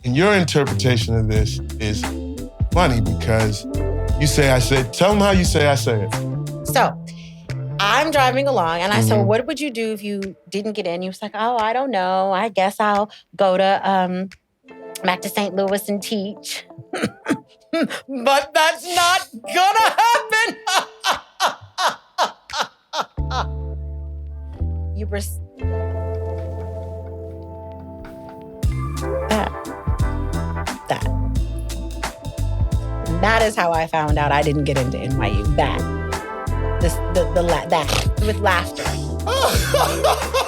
And your interpretation of this is funny because you say, I said, tell them how you say, I say it. So I'm driving along and I said, what would you do if you didn't get in? He was like, oh, I don't know. I guess I'll go to back to St. Louis and teach. But that's not gonna happen. You were... That is how I found out I didn't get into NYU. That with laughter.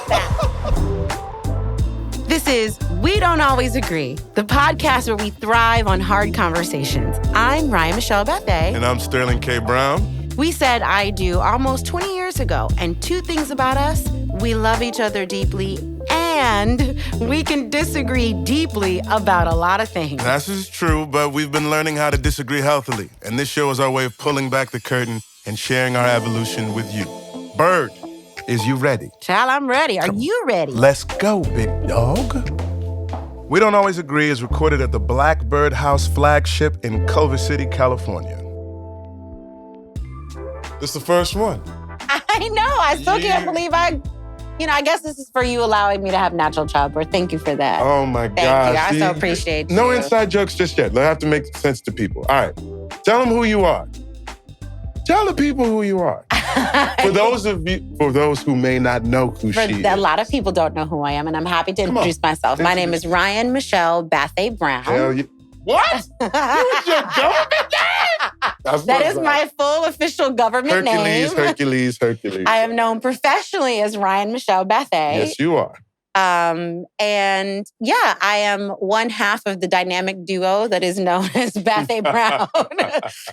That. This is We Don't Always Agree, the podcast where we thrive on hard conversations. I'm Ryan Michelle Bethay. And I'm Sterling K. Brown. We said I do almost 20 years ago, and two things about us: we love each other deeply, and we can disagree deeply about a lot of things. This is true, but we've been learning how to disagree healthily. And this show is our way of pulling back the curtain and sharing our evolution with you. Bird, is you ready? Child, I'm ready. Are you ready? Let's go, big dog. We Don't Always Agree is recorded at the Blackbird House flagship in Culver City, California. This is the first one. I know. I still can't believe I guess this is for you allowing me to have natural childbirth. Thank you for that. Oh, my gosh. Thank you. I so appreciate you. No inside jokes just yet. They have to make sense to people. All right. Tell them who you are. Tell the people who you are. For those who may not know who she is. A lot of people don't know who I am, and I'm happy to introduce myself. My name is Ryan Michelle Bethay Brown. Hell yeah. What? Who's your government name? That is my full official government name. Hercules. I am known professionally as Ryan Michelle Bethay. Yes, you are. And yeah, I am one half of the dynamic duo that is known as Bethay Brown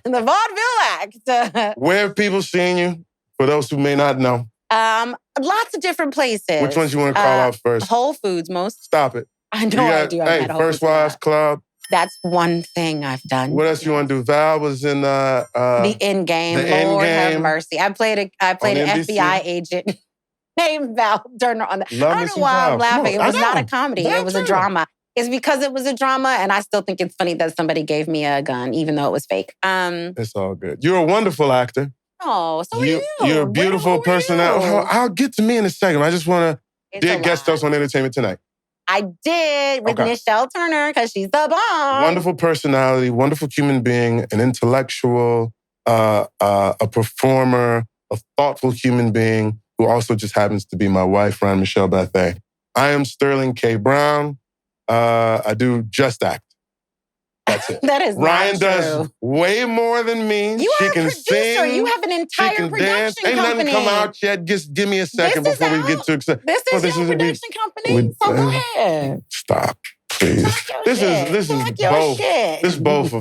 in the vaudeville act. Where have people seen you? For those who may not know. Lots of different places. Which ones you want to call out first? Whole Foods most. Stop it. I know I do. Hey, First Wives Club. That's one thing I've done. What else you want to do? Val was in the End Game. Lord have mercy. I played an FBI agent named Val Turner on that. I don't know why I'm laughing. It was not a comedy. It was a drama. It's because it was a drama, and I still think it's funny that somebody gave me a gun, even though it was fake. It's all good. You're a wonderful actor. Oh, so are you. You're a beautiful person. I'll get to me in a second. I just want to did guest host on Entertainment Tonight. I did with Nichelle Turner because she's the bomb. Wonderful personality, wonderful human being, an intellectual, a performer, a thoughtful human being who also just happens to be my wife, Ryan Michelle Bethay. I am Sterling K. Brown. I do just act. That's it. That is Ryan not true. does way more than me. You she are can a producer. sing. You have an entire production dance. company. Ain't nothing come out yet. Just give me a second before we get to accept. This is your production company. So go ahead. Stop, please. This is both. This is both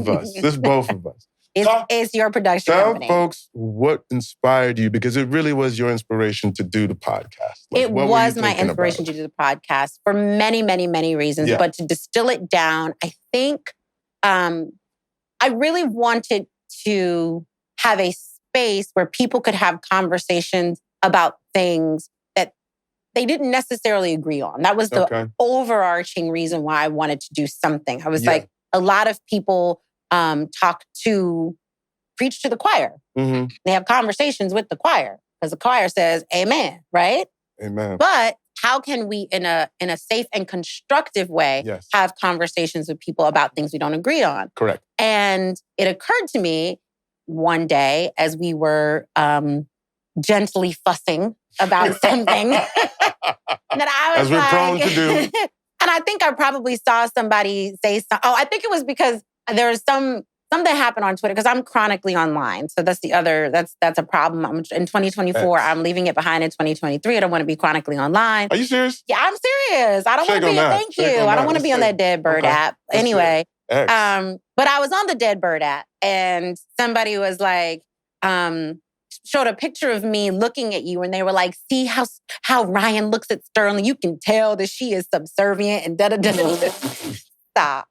of us. It's your production company. Tell folks what inspired you, because it really was your inspiration to do the podcast. It was my inspiration to do the podcast for many, many, many reasons. Yeah. But to distill it down, I think I really wanted to have a space where people could have conversations about things that they didn't necessarily agree on. That was the overarching reason why I wanted to do something. I was like, a lot of people preach to the choir. Mm-hmm. They have conversations with the choir because the choir says, amen, right? Amen. But how can we, in a safe and constructive way, have conversations with people about things we don't agree on? Correct. And it occurred to me one day as we were gently fussing about something that I was as we're prone to do. And I think I probably saw somebody say something. Oh, I think it was because there was something happened on Twitter, because I'm chronically online. So that's that's a problem. In 2024, I'm leaving it behind in 2023. I don't want to be chronically online. Are you serious? Yeah, I'm serious. I don't want to be, thank you. I don't want to be on that Dead Bird app. Anyway, but I was on the Dead Bird app and somebody was like, showed a picture of me looking at you, and they were like, see how Ryan looks at Sterling? You can tell that she is subservient and da-da-da-da. Stop.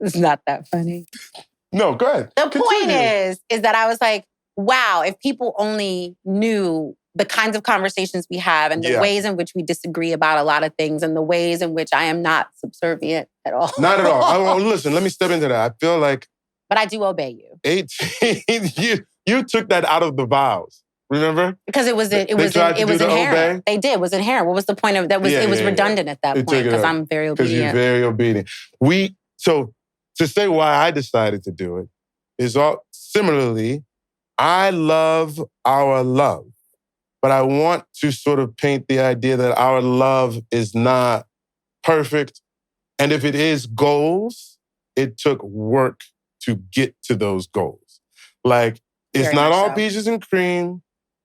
It's not that funny. No, go ahead. The point is that I was like, wow, if people only knew the kinds of conversations we have and the ways in which we disagree about a lot of things and the ways in which I am not subservient at all. Not at all. Listen, let me step into that. I feel like... But I do obey you. 18, you took that out of the vows. Remember? Because it was inherent. Obey. They did. It was inherent. What was the point of that? It was redundant at that point because I'm very obedient. Because you're very obedient. So to say why I decided to do it is similarly, I love our love, but I want to sort of paint the idea that our love is not perfect. And if it is goals, it took work to get to those goals. Like, it's not all peaches and cream.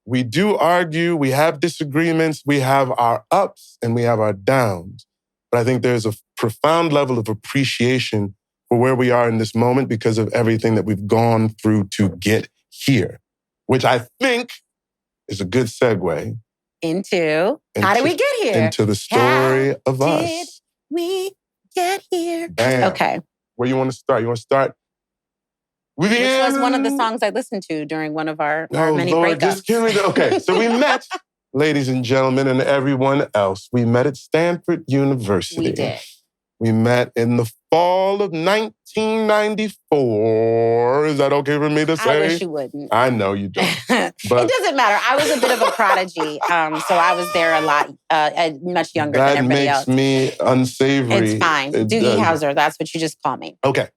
We do argue, we have disagreements, we have our ups and we have our downs. But I think there's a profound level of appreciation for where we are in this moment because of everything that we've gone through to get here, which I think is a good segue into how did we get here? Into the story of us. Did we get here? Bam. Okay. Where you want to start? You want to start? Which was one of the songs I listened to during one of our many breakups. Just give me okay, so we met, ladies and gentlemen, and everyone else. We met at Stanford University. We did. We met in the fall of 1994. Is that okay for me to say? I wish you wouldn't. I know you don't. But it doesn't matter. I was a bit of a prodigy, so I was there a lot, much younger than everybody else. That makes me unsavory. It's fine. Doogie Howser, that's what you just call me. Okay.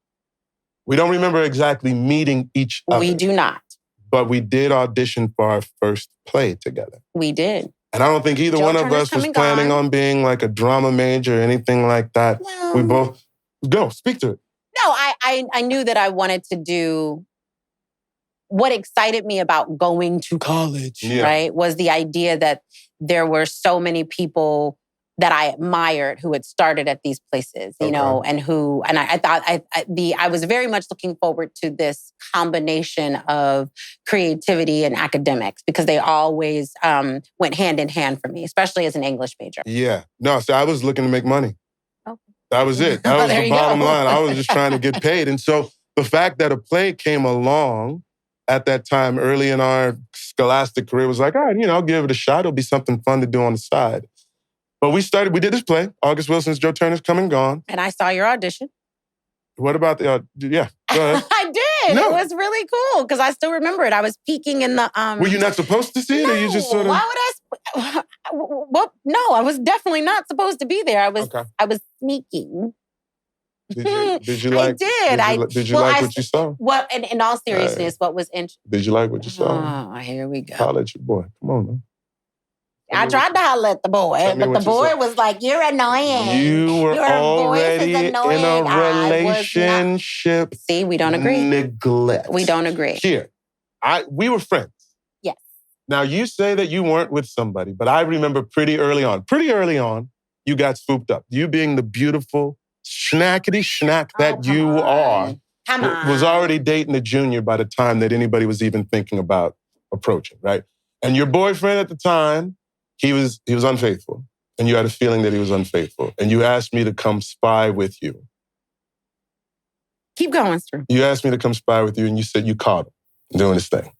We don't remember exactly meeting each other. We do not. But we did audition for our first play together. We did. And I don't think either one of us was planning on being like a drama major or anything like that. Well, we both... Go, speak to it. No, I knew that I wanted to do... What excited me about going to college, right, was the idea that there were so many people that I admired who had started at these places, you know, and I thought I was very much looking forward to this combination of creativity and academics because they always went hand in hand for me, especially as an English major. Yeah. No, so I was looking to make money. Okay. That was it. That was the bottom line. I was just trying to get paid. And so the fact that a play came along at that time, early in our scholastic career, was like, all right, I'll give it a shot. It'll be something fun to do on the side. But we did this play, August Wilson's Joe Turner's Come and Gone. And I saw your audition. What about go ahead. I did. No. It was really cool because I still remember it. I was peeking in the... Were you not supposed to see it or you just sort of... Why would I... Well, no, I was definitely not supposed to be there. I was sneaking. Did you like... I did. Did you like what you saw? Well, in all seriousness, what was interesting... Did you like what you saw? Oh, here we go. Holla at your boy. Come on, man. I tried to holler at the boy, but the boy was like, "You're annoying. You were already in a relationship." See, we don't agree. Neglect. We don't agree. Here, we were friends. Yes. Now, you say that you weren't with somebody, but I remember pretty early on, you got swooped up. You being the beautiful, schnackety schnack that you are, was already dating a junior by the time that anybody was even thinking about approaching, right? And your boyfriend at the time, he was unfaithful. And you had a feeling that he was unfaithful. And you asked me to come spy with you. Keep going, sir. You asked me to come spy with you and you said you caught him doing his thing,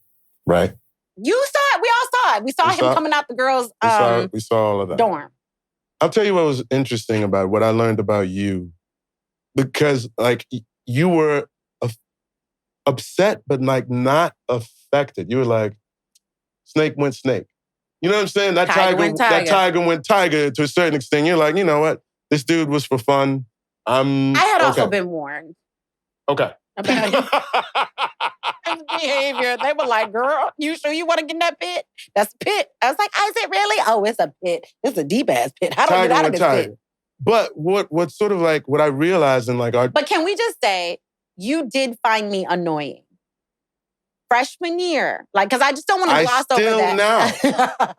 right? You saw it. We all saw it. We saw him coming out the girls' we saw all of that. Dorm. I'll tell you what was interesting about what I learned about you. Because like you were upset, but like not affected. You were like, snake went snake. You know what I'm saying? That tiger went tiger to a certain extent. You're like, you know what? This dude was for fun. I had also been warned. Okay. About his behavior. They were like, girl, you sure you want to get in that pit? That's a pit. I was like, is it really? Oh, it's a pit. It's a deep-ass pit. How do I get out of this pit? But what sort of like, what I realized in like our... But can we just say, you did find me annoying. Freshman year. Like, because I just don't want to gloss over that. Still now.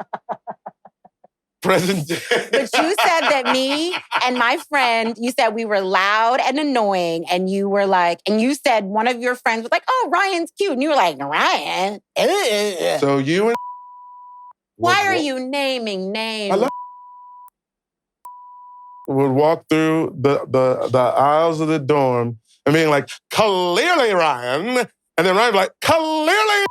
Present day. But you said that me and my friend, you said we were loud and annoying. And you were like, and you said one of your friends was like, oh, Ryan's cute. And you were like, Ryan? Ugh. So you and... Why are you naming names? Would walk through the aisles of the dorm and being like, clearly, Ryan. And then Ryan would be like, clearly.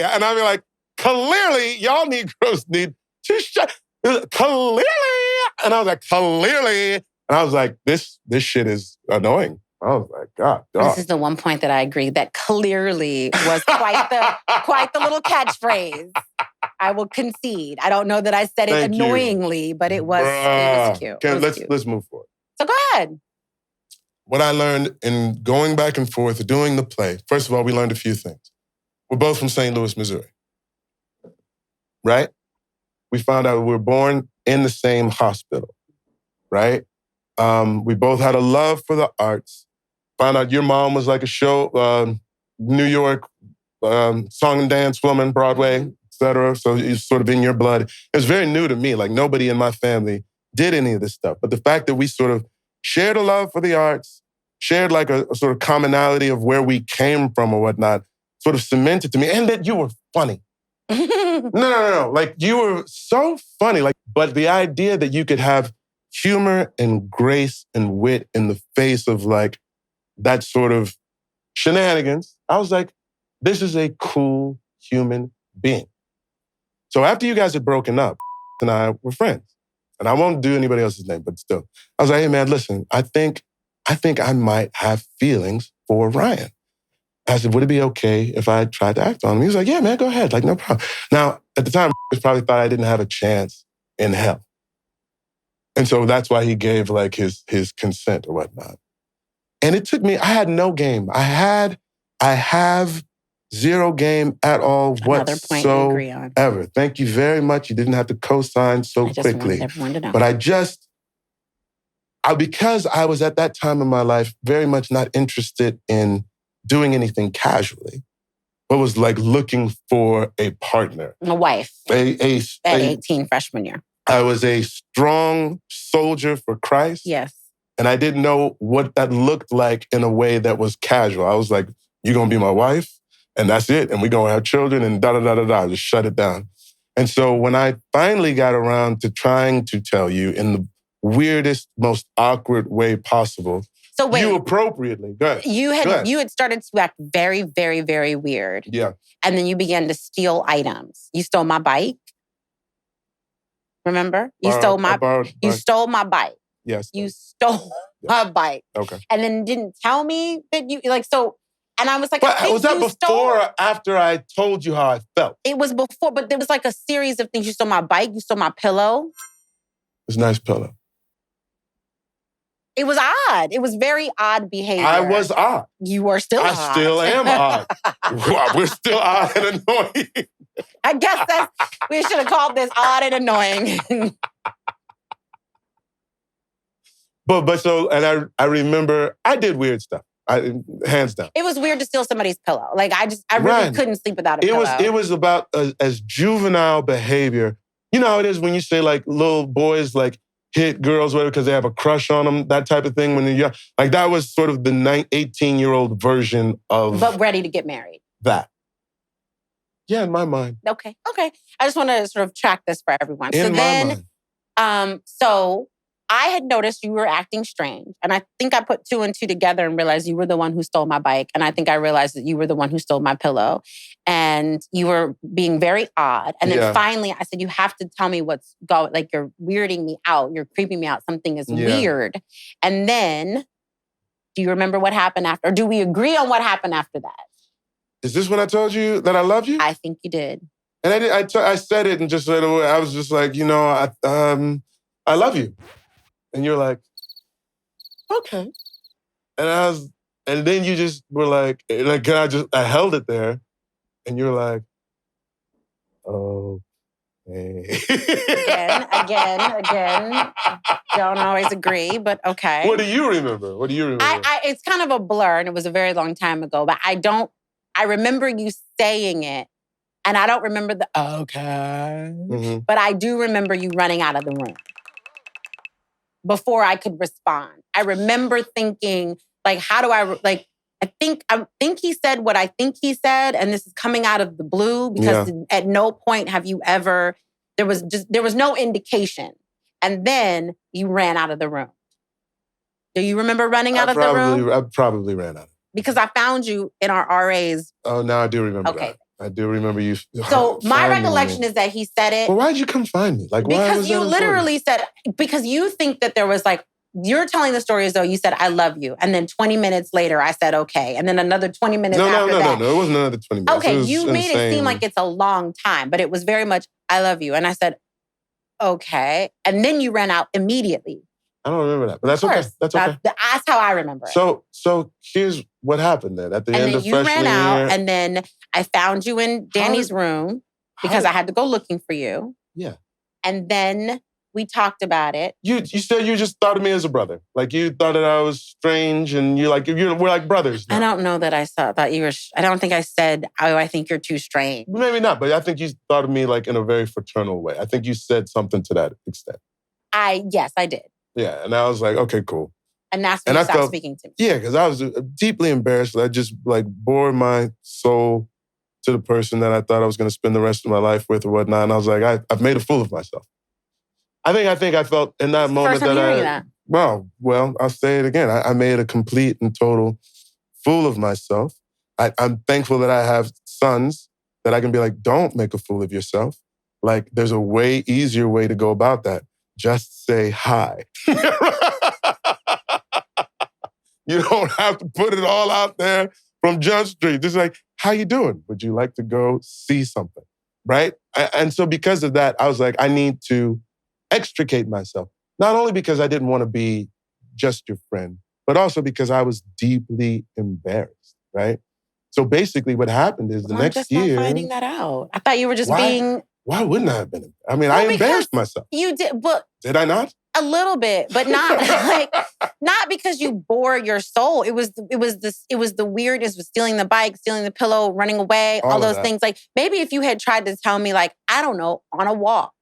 And I'd be like, clearly, y'all Negroes need to shut. Clearly. And I was like, clearly. And I was like, this shit is annoying. I was like, God, dog. This is the one point that I agree that clearly was quite the little catchphrase. I will concede. I don't know that I said it annoyingly, but it was cute. Let's move forward. So go ahead. What I learned in going back and forth, doing the play, first of all, we learned a few things. We're both from St. Louis, Missouri. Right? We found out we were born in the same hospital. Right? We both had a love for the arts. Found out your mom was like a show, New York, song and dance woman, Broadway, et cetera. So it's sort of in your blood. It was very new to me. Like nobody in my family did any of this stuff. But the fact that we sort of shared a love for the arts, shared like a sort of commonality of where we came from or whatnot, sort of cemented to me. And that you were funny. No. Like you were so funny. Like, but the idea that you could have humor and grace and wit in the face of like that sort of shenanigans, I was like, this is a cool human being. So after you guys had broken up, and I were friends. And I won't do anybody else's name, but still. I was like, hey man, listen, I think I might have feelings for Ryan. I said, would it be okay if I tried to act on him? He was like, yeah, man, go ahead. Like, no problem. Now, at the time, he probably thought I didn't have a chance in hell. And so that's why he gave like his consent or whatnot. And it took me, I had no game. I have zero game at all whatsoever. Thank you very much. You didn't have to co-sign so quickly. I just wanted everyone to know. But because I was at that time in my life very much not interested in doing anything casually, but was like looking for a partner. A wife. At 18, freshman year. I was a strong soldier for Christ. Yes. And I didn't know what that looked like in a way that was casual. I was like, you're going to be my wife, and that's it. And we're going to have children, and da-da-da-da-da. Just shut it down. And so when I finally got around to trying to tell you in the weirdest, most awkward way possible, so wait, you appropriately, go ahead. You had started to act very, very, very weird. Yeah. And then you began to steal items. You stole my bike. Remember? You stole my bike. Yes. You stole my bike. Okay. And then didn't tell me that you, like, so, and I was like, but was that before or after I told you how I felt? It was before, but there was like a series of things. You stole my bike, you stole my pillow. It's a nice pillow. It was odd. It was very odd behavior. I was odd. You were still odd. I still am odd. We're still odd and annoying. I guess we should have called this odd and annoying. But so, and I remember I did weird stuff. Hands down. It was weird to steal somebody's pillow. Like I really couldn't sleep without a pillow. It was about as juvenile behavior. You know how it is when you say like little boys like hit girls whatever because they have a crush on them, that type of thing when they're young. Like that was sort of the 18-year-old version of... But ready to get married. That. Yeah, in my mind. Okay. I just want to sort of track this for everyone. In my mind. So I had noticed you were acting strange. And I think I put two and two together and realized you were the one who stole my bike. And I think I realized that you were the one who stole my pillow. And you were being very odd. And then finally I said, you have to tell me what's going, like you're weirding me out. You're creeping me out. Something is weird. And then, do you remember what happened after? Or do we agree on what happened after that? Is this when I told you that I love you? I think you did. And I said it and just right away, I was just like, I love you. And you're like, okay. And then you just were like, I held it there. And you're like, oh, hey. Again. Don't always agree, but okay. What do you remember? It's kind of a blur and it was a very long time ago, but I remember you saying it and I don't remember the okay. Mm-hmm. But I do remember you running out of the room before I could respond. I remember thinking, like, how do I, like, I think he said what I think he said, and this is coming out of the blue because at no point have you ever, there was no indication. And then you ran out of the room. Do you remember running out of the room? I probably ran out. Because I found you in our RAs. Oh, now I do remember that. I do remember you. So my recollection is that he said it. Well, why'd you come find me? Like, why was that important? Because you literally said, because you think that there was like, you're telling the story as though you said, I love you. And then 20 minutes later, I said, okay. And then another 20 minutes after that. No. It wasn't another 20 minutes. Okay, you made it seem like it's a long time, but it was very much, I love you. And I said, okay. And then you ran out immediately. I don't remember that, but that's okay. That's okay. That's how I remember it. So here's what happened then. At the end of freshman year. And then you ran out, and then I found you in Danny's room because I had to go looking for you. Yeah. And then we talked about it. You said you just thought of me as a brother. Like you thought that I was strange and we're like brothers now. I don't know that I thought you were, I don't think I said, oh, I think you're too strange. Maybe not, but I think you thought of me like in a very fraternal way. I think you said something to that extent. Yes, I did. Yeah, and I was like, okay, cool. And that's when you stopped speaking to me. Yeah, because I was deeply embarrassed. I just like bore my soul to the person that I thought I was going to spend the rest of my life with or whatnot. And I was like, I've made a fool of myself. I think I felt in that moment that well, I'll say it again. I made a complete and total fool of myself. I'm thankful that I have sons that I can be like, don't make a fool of yourself. Like, there's a way easier way to go about that. Just say hi. You don't have to put it all out there from Jump Street. Just like, how you doing? Would you like to go see something? Right? And so because of that, I was like, I need to extricate myself. Not only because I didn't want to be just your friend, but also because I was deeply embarrassed, right? So basically what happened is the next year... I'm just not finding that out. I thought you were just being... Why wouldn't I have been? I mean, I embarrassed myself. You did, but... Did I not? A little bit, but not not because you bore your soul. It was the weirdness with stealing the bike, stealing the pillow, running away, all those things. Like maybe if you had tried to tell me, like, I don't know, on a walk.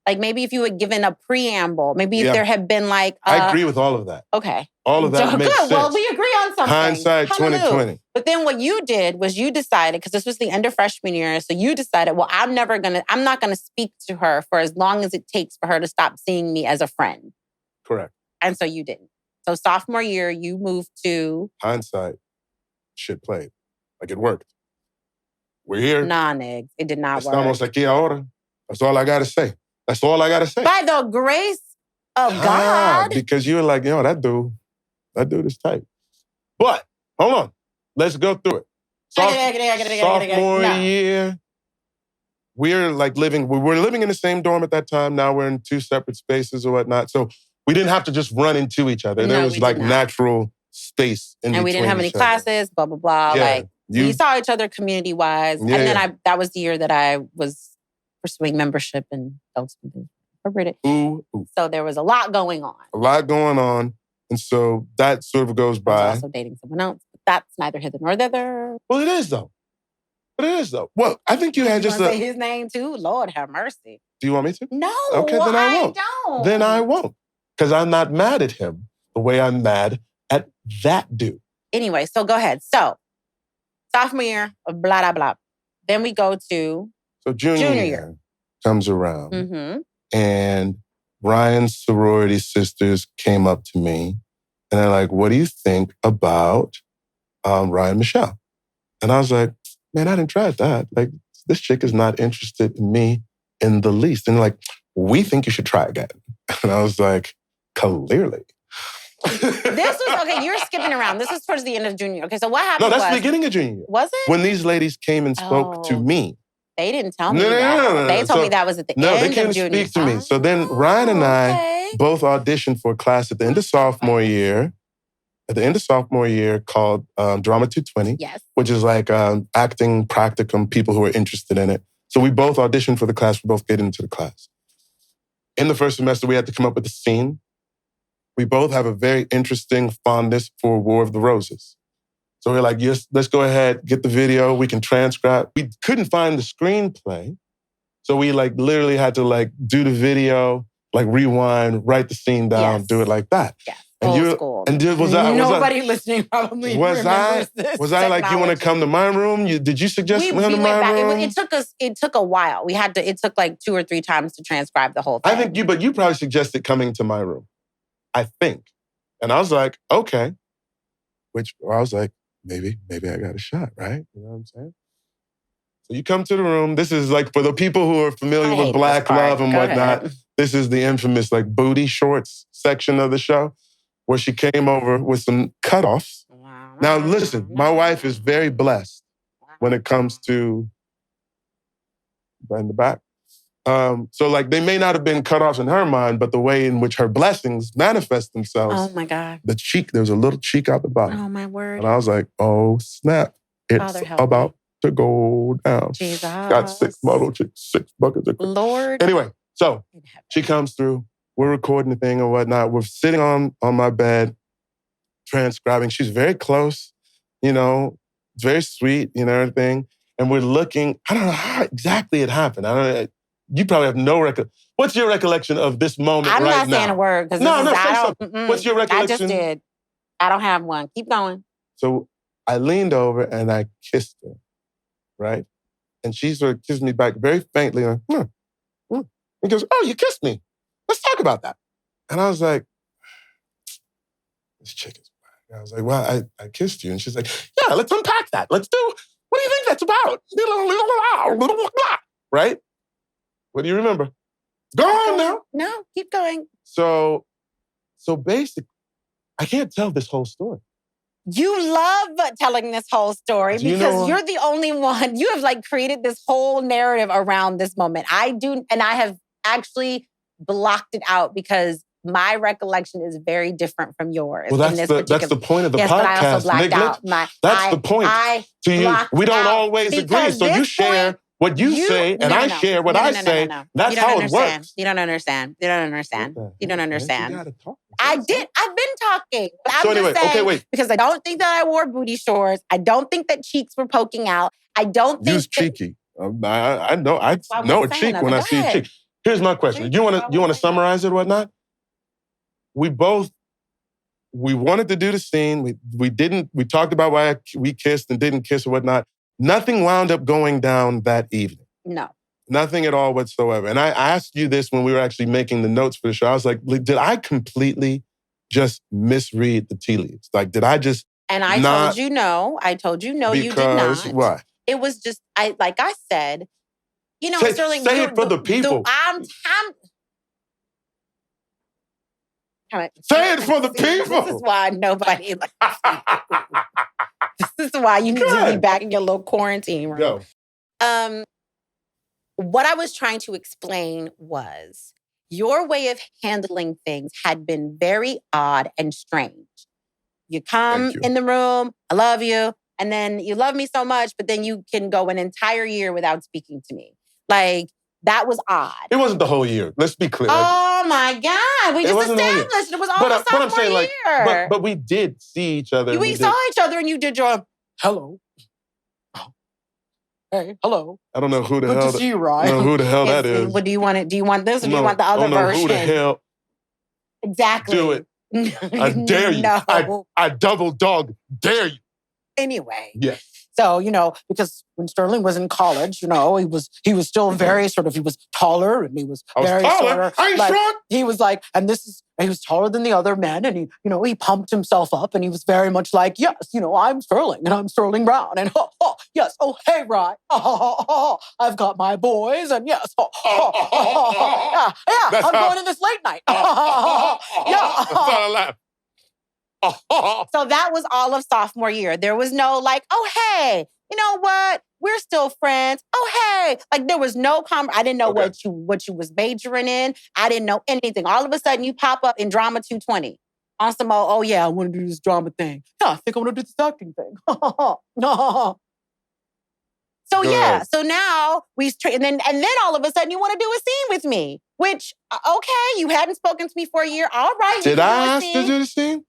Like maybe if you had given a preamble, maybe if there had been like... I agree with all of that. Okay. All of that makes sense. Well, we agree on something. Hindsight 2020. But then what you did was you decided, because this was the end of freshman year, so you decided, well, I'm not going to speak to her for as long as it takes for her to stop seeing me as a friend. Correct. And so you didn't. So sophomore year, you moved to... Hindsight. Shit played. Like it worked. We're here. Nah, nigga. It did not work. Estamos aquí ahora. That's all I got to say. That's all I got to say. By the grace of God. Because you were like, that dude is tight. But, hold on. Let's go through it. Sophomore year, we're living in the same dorm at that time. Now we're in two separate spaces or whatnot. So we didn't have to just run into each other. There was like natural space in between. And we didn't have any classes, blah, blah, blah. Yeah, like we saw each other community-wise. Yeah, and then that was the year that I was pursuing membership in Adults Incorporated. Ooh. So there was a lot going on. And so that sort of goes by. I was also dating someone else. But that's neither hither nor thither. Well, it is though. Well, I think you had just say his name too? Lord have mercy. Do you want me to? No. Okay, then I won't. Don't. Then I won't. Because I'm not mad at him the way I'm mad at that dude. Anyway, so go ahead. So, sophomore year, blah, blah, blah. Then we go to... So junior year comes around. Mm-hmm. And Ryan's sorority sisters came up to me and they're like, what do you think about Ryan and Michelle? And I was like, man, I didn't try that. Like, this chick is not interested in me in the least. And like, we think you should try again. And I was like, clearly. This was, okay, you're skipping around. This was towards the end of junior year. Okay, so what happened? No, that's the beginning of junior year. Was it? When these ladies came and spoke to me. They didn't tell me that. No. They told me that was at the end of junior. No, they came to speak to me. So then Ryan and I both auditioned for a class at the end of sophomore year. At the end of sophomore year called Drama 220. Yes. Which is like acting practicum, people who are interested in it. So we both auditioned for the class. We both get into the class. In the first semester, we had to come up with a scene. We both have a very interesting fondness for War of the Roses. So we're like, yes, let's go ahead, get the video. We can transcribe. We couldn't find the screenplay. So we like literally had to like do the video, like rewind, write the scene down, do it like that. Yeah. And school. And nobody listening probably remembers this. Was I like, you want to come to my room? Did you suggest me come to my room? It took a while. It took like 2 or 3 times to transcribe the whole thing. I think but you probably suggested coming to my room. I think. And I was like, okay. I was like, maybe I got a shot, right? You know what I'm saying? So you come to the room. This is like, for the people who are familiar with Black Love and whatnot, this is the infamous like booty shorts section of the show where she came over with some cutoffs. Now listen, my wife is very blessed when it comes to, in the back. So like they may not have been cut off in her mind, but the way in which her blessings manifest themselves. Oh my God. The cheek, there was a little cheek out the bottom. Oh my word. And I was like, oh snap. It's about to go down. Jesus. Got 6 model chicks, 6 buckets of Lord. Anyway, so she comes through. We're recording the thing and whatnot. We're sitting on my bed, transcribing. She's very close, very sweet, everything. And we're looking, I don't know how exactly it happened. You probably have no recollection. What's your recollection of this moment right now? I'm not saying a word. What's your recollection? I just did. I don't have one. Keep going. So I leaned over and I kissed her, right? And she sort of kissed me back very faintly. And he goes, oh, you kissed me. Let's talk about that. And I was like, this chick is whack. I was like, well, I kissed you. And she's like, yeah, let's unpack that. What do you think that's about? Right? What do you remember? Go on now. No, keep going. So basically, I can't tell this whole story. You love telling this whole story because you're the only one. You have like created this whole narrative around this moment. I do, and I have actually blocked it out because my recollection is very different from yours. Well, that's the point of the podcast. But I also blacked out that's the point. We don't always agree. So you share what you say, and I share what I say. That's how it works. You don't understand. I've been talking. But I'm just saying, okay, wait. Because I don't think that I wore booty shorts. I don't think that cheeks were poking out. I don't think Use cheeky. I know. I know a cheek when I see a cheek. Here's my question. You want to summarize it or whatnot? We wanted to do the scene. We didn't. We talked about why we kissed and didn't kiss or whatnot. Nothing wound up going down that evening. No. Nothing at all whatsoever. And I asked you this when we were actually making the notes for the show. I was like, did I completely just misread the tea leaves? Like, did I just And I told you no. I told you no, you did not. Why? It was just, like I said, Sterling. Say it for the people. Say it for the people. This is why nobody... This is why you need to be back in your little quarantine room. Go. What I was trying to explain was your way of handling things had been very odd and strange. You come in the room, I love you, and then you love me so much, but then you can go an entire year without speaking to me. Like, that was odd. It wasn't the whole year. Let's be clear. Oh my God. We just established it was almost sophomore year. But we did see each other. We saw each other and you did your hello. Hey, hello. I don't know who the hell. Good to see you, Ryan. I don't know who the hell that is. What do you want it? Do you want this or do you want the other version? I don't know who the hell. Exactly. Do it. I dare you. No. I double dog dare you. Anyway. Yeah. So, because when Sterling was in college, he was still very he was taller and he was very taller. I ain't shrunk. He was like, he was taller than the other men and he pumped himself up and he was very much like, yes, I'm Sterling and I'm Sterling Brown and yes, oh, hey, Ryan, I've got my boys and yes, yeah, I'm going to this late night. Yeah. That's not a laugh. So that was all of sophomore year. There was no like, oh, hey, you know what? We're still friends. Oh, hey. Like there was no I didn't know what you was majoring in. I didn't know anything. All of a sudden you pop up in Drama 220 on some I want to do this drama thing. Yeah, I think I want to do this acting thing. No. So yeah, so now and then all of a sudden you want to do a scene with me, which, okay, you hadn't spoken to me for a year. All right. Did I ask to do the scene?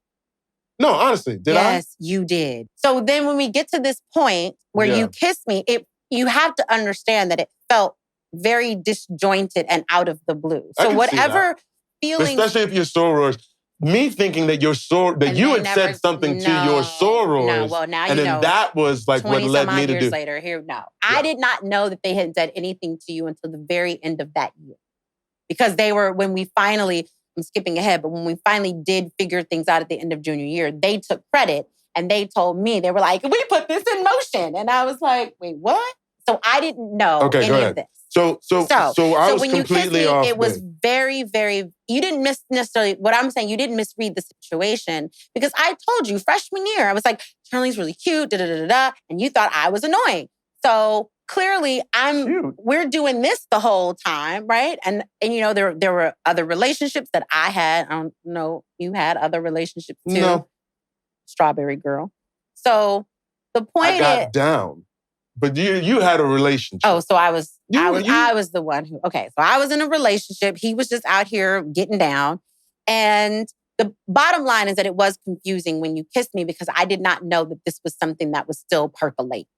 No, honestly, did I? Yes, you did. So then when we get to this point where you kissed me, you have to understand that it felt very disjointed and out of the blue. So whatever feelings... Especially if you're sorors. Me thinking that you had said something to your sorors. No, well, now and then that was like what led me to do. 20 years later, I did not know that they had said anything to you until the very end of that year. Because when we finally... I'm skipping ahead, but when we finally did figure things out at the end of junior year, they took credit and they told me, they were like, we put this in motion. And I was like, wait, what? So I didn't know any of this. So I was when you kissed me, off it was very, very, you didn't miss necessarily, what I'm saying, you didn't misread the situation because I told you freshman year, I was like, Charlene's really cute, and you thought I was annoying. So clearly we're doing this the whole time, right? And you know, there were other relationships that I had. I don't know, you had other relationships too. No. Strawberry girl. So the point I got down. But you had a relationship. Oh, so I was the one who, okay. So I was in a relationship. He was just out here getting down. And the bottom line is that it was confusing when you kissed me because I did not know that this was something that was still percolating.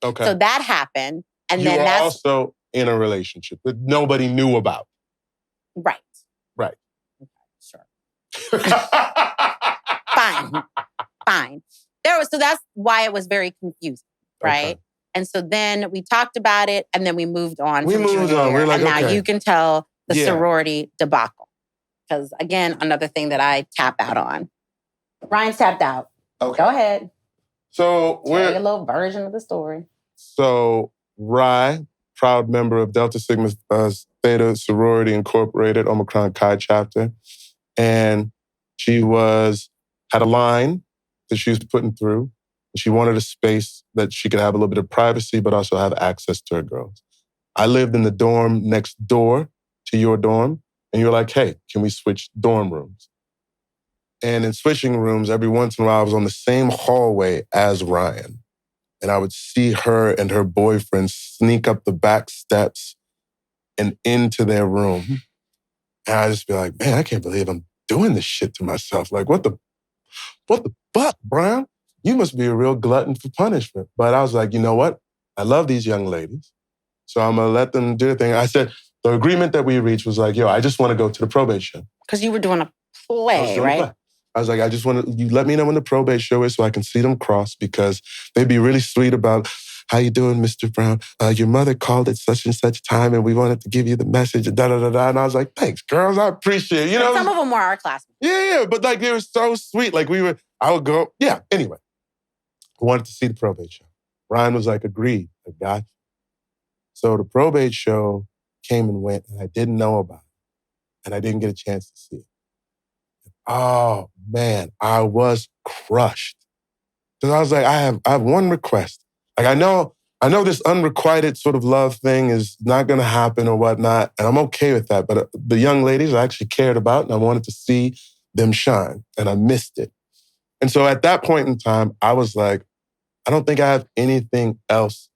Okay. So that happened. And you then were that's also in a relationship that nobody knew about. Right. Right. Okay, sure. Fine. So that's why it was very confusing, right? Okay. And so then we talked about it and then we moved on. We moved on. We're like, and now you can tell the sorority debacle. Because again, another thing that I tap out on. Ryan's tapped out. Okay. Go ahead. So we're a little version of the story. So Rye, proud member of Delta Sigma Theta Sorority Incorporated, Omicron Chi chapter. And she had a line that she was putting through. She wanted a space that she could have a little bit of privacy, but also have access to her girls. I lived in the dorm next door to your dorm, and you were like, hey, can we switch dorm rooms? And in switching rooms, every once in a while, I was on the same hallway as Ryan. And I would see her and her boyfriend sneak up the back steps and into their room. And I'd just be like, man, I can't believe I'm doing this shit to myself. Like, what the fuck, Brown? You must be a real glutton for punishment. But I was like, you know what? I love these young ladies. So I'm going to let them do their thing. I said, the agreement that we reached was like, yo, I just want to go to the probate show. Because you were doing a play, right? I was like, you let me know when the probate show is so I can see them cross because they'd be really sweet about, how you doing, Mr. Brown? Your mother called at such and such time and we wanted to give you the message and da-da-da-da. And I was like, thanks, girls, I appreciate it. You know, some of them were our classmates. Yeah, but like they were so sweet. Like I would go, anyway. I wanted to see the probate show. Ryan was like, agreed, I got you. So the probate show came and went and I didn't know about it. And I didn't get a chance to see it. Oh, man, I was crushed. Because I was like, I have one request. Like, I know this unrequited sort of love thing is not going to happen or whatnot, and I'm okay with that. But the young ladies I actually cared about, and I wanted to see them shine, and I missed it. And so at that point in time, I was like, I don't think I have anything else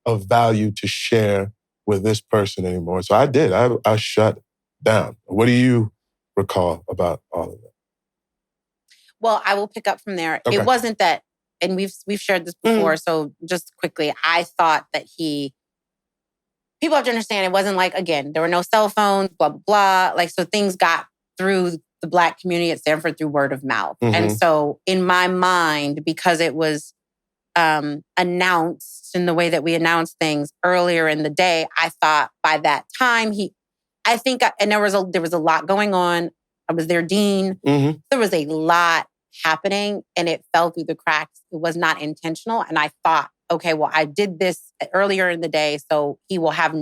of value to share with this person anymore. So I did. I shut down. What do you recall about all of it? Well, I will pick up from there. Okay. It wasn't that, and we've shared this before, so just quickly, I thought that people have to understand it wasn't like, again, there were no cell phones, blah, blah, blah. Like, so things got through the Black community at Stanford through word of mouth. Mm-hmm. And so in my mind, because it was announced in the way that we announced things earlier in the day, I thought by that time and there was a lot going on. I was their dean. Mm-hmm. There was a lot happening and it fell through the cracks. It was not intentional. And I thought, okay, well, I did this earlier in the day, so he'll have